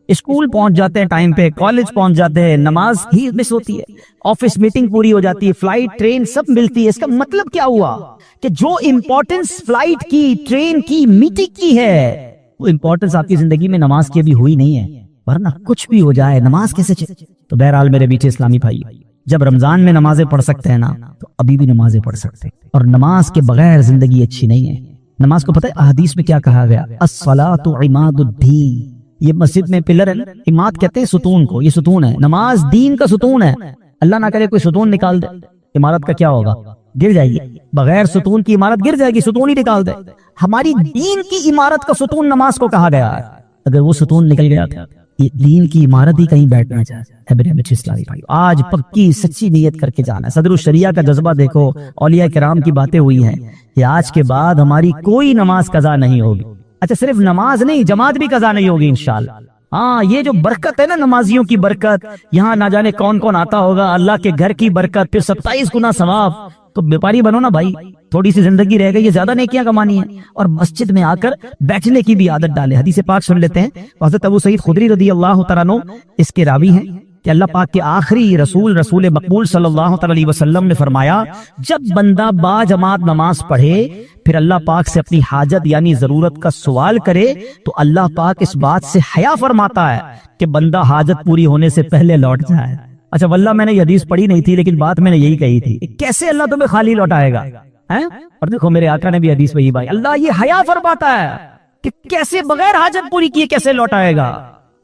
اسکول پہنچ جاتے ہیں ٹائم پہ، کالج پہنچ جاتے ہیں، نماز ہی مس ہوتی ہے، آفس میٹنگ پوری ہو جاتی ہے، فلائٹ ٹرین سب ملتی ہے۔ اس کا مطلب کیا ہوا کہ جو امپورٹنس فلائٹ کی، ٹرین کی، میٹنگ کی ہے، وہ امپورٹنس آپ کی زندگی میں نماز کی ابھی ہوئی نہیں ہے، ورنہ کچھ بھی ہو جائے نماز کیسے چلے۔ تو بہرحال میرے میٹھے اسلامی بھائی، جب رمضان میں نمازیں پڑھ سکتے ہیں نا تو ابھی بھی نمازیں پڑھ سکتے ہیں، اور نماز کے بغیر زندگی اچھی نہیں ہے۔ نماز کو پتہ ہے احادیث میں کیا کہا گیا؟ الصلاۃ عماد الدین، یہ مسجد میں پلر ہے، عماد کہتے ہیں ستون کو، یہ ستون ہے، نماز دین کا ستون ہے۔ اللہ نہ کرے کوئی ستون نکال دے، عمارت کا کیا ہوگا؟ گر جائے گی، بغیر ستون کی عمارت گر جائے گی، ستون ہی نکال دے۔ ہماری دین کی عمارت کا ستون نماز کو کہا گیا ہے، اگر وہ ستون نکل گیا تھا یہ دین کی عمارت ہی کہیں بیٹھنا چاہے۔ میرے میٹھے اسلامی بھائی، آج پکی سچی نیت کر کے جانا ہے۔ صدر الشریعہ کا جذبہ دیکھو، اولیاء کرام کی باتیں ہوئی ہیں کہ آج کے بعد ہماری کوئی نماز قضا نہیں ہوگی۔ اچھا صرف نماز نہیں، جماعت بھی قضا نہیں ہوگی انشاءاللہ۔ ہاں یہ جو برکت ہے نا نمازیوں کی برکت، یہاں نہ جانے کون کون آتا ہوگا، اللہ کے گھر کی برکت، پھر 27 گنا ثواب۔ تو بیپاری بنو نا بھائی، تھوڑی سی زندگی رہ گئی، یہ زیادہ نیکیاں کمانی ہیں، اور مسجد میں آ کر بیٹھنے کی بھی عادت ڈالے۔ حدیث پاک سن لیتے ہیں، حضرت ابو سعید خدری رضی اللہ تعالیٰ عنہ اس کے راوی ہیں کہ اللہ پاک کے آخری رسول مقبول صلی اللہ علیہ وسلم نے فرمایا، جب بندہ با جماعت نماز پڑھے پھر اللہ پاک سے اپنی حاجت یعنی ضرورت کا سوال کرے تو اللہ پاک اس بات سے حیا فرماتا ہے کہ بندہ حاجت پوری ہونے سے پہلے لوٹ جائے۔ اچھا واللہ میں نے یہ حدیث پڑھی نہیں تھی، لیکن بات میں نے یہی کہی تھی، کیسے اللہ تمہیں خالی لوٹائے گا؟ اور دیکھو میرے آقا نے بھی حدیث وہی بھائی، اللہ یہ حیا فرماتا ہے کہ کیسے بغیر حاجت پوری کیے کیسے لوٹائے گا؟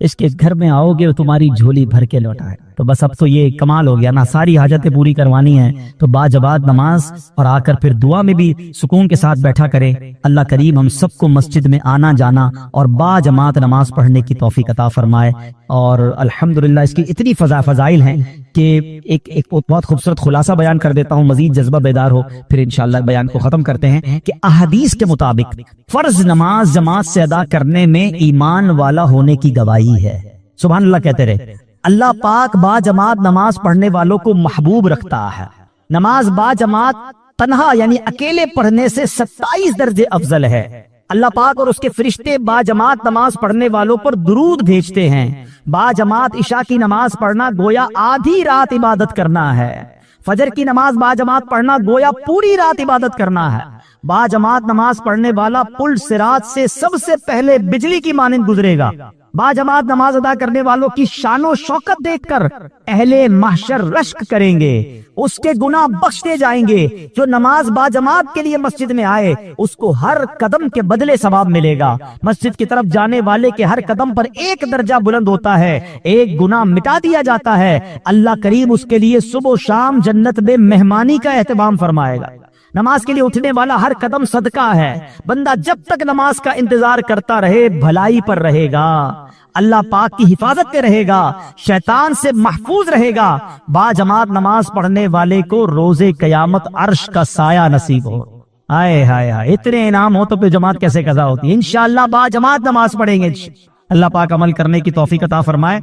اس کے گھر میں آؤ گے تمہاری جھولی بھر کے لوٹائے۔ تو بس اب تو یہ کمال ہو گیا نا، ساری حاجتیں پوری کروانی ہیں تو با جماعت نماز، اور آ کر پھر دعا میں بھی سکون کے ساتھ بیٹھا کرے۔ اللہ کریم ہم سب کو مسجد میں آنا جانا اور با جماعت نماز پڑھنے کی توفیق عطا فرمائے۔ اور الحمدللہ اس کی اتنی فضائل ہیں کہ ایک بہت خوبصورت خلاصہ بیان کر دیتا ہوں، مزید جذبہ بیدار ہو، پھر انشاءاللہ بیان کو ختم کرتے ہیں کہ احادیث کے مطابق فرض نماز جماعت سے ادا کرنے میں ایمان والا ہونے کی گواہی ہے۔ سبحان اللہ کہتے رہے۔ اللہ پاک با جماعت نماز پڑھنے والوں کو محبوب رکھتا ہے۔ نماز با جماعت تنہا یعنی اکیلے پڑھنے سے 27 درجے افضل ہے۔ اللہ پاک اور اس کے فرشتے با جماعت نماز پڑھنے والوں پر درود بھیجتے ہیں۔ با جماعت عشاء کی نماز پڑھنا گویا آدھی رات عبادت کرنا ہے۔ فجر کی نماز باجماعت پڑھنا گویا پوری رات عبادت کرنا ہے۔ باجماعت نماز پڑھنے والا پل صراط سے سب سے پہلے بجلی کی مانند گزرے گا۔ باجماعت نماز ادا کرنے والوں کی شان و شوکت دیکھ کر اہل محشر رشک کریں گے، اس کے گناہ بخشتے جائیں گے۔ جو نماز باجماعت کے لیے مسجد میں آئے اس کو ہر قدم کے بدلے ثواب ملے گا۔ مسجد کی طرف جانے والے کے ہر قدم پر ایک درجہ بلند ہوتا ہے، ایک گناہ مٹا دیا جاتا ہے۔ اللہ کریم اس کے لیے صبح و شام جنت میں مہمانی کا اہتمام فرمائے گا۔ نماز کے لیے اٹھنے والا ہر قدم صدقہ ہے۔ بندہ جب تک نماز کا انتظار کرتا رہے بھلائی پر رہے گا، اللہ پاک کی حفاظت میں رہے گا، شیطان سے محفوظ رہے گا۔ باجماعت نماز پڑھنے والے کو روز قیامت عرش کا سایہ نصیب ہو۔ آئے ہائے ہائے، اتنے انعام ہو تو پھر جماعت کیسے قضا ہوتی ہے؟ انشاءاللہ باجماعت نماز پڑھیں گے۔ اللہ پاک عمل کرنے کی توفیق عطا فرمائے۔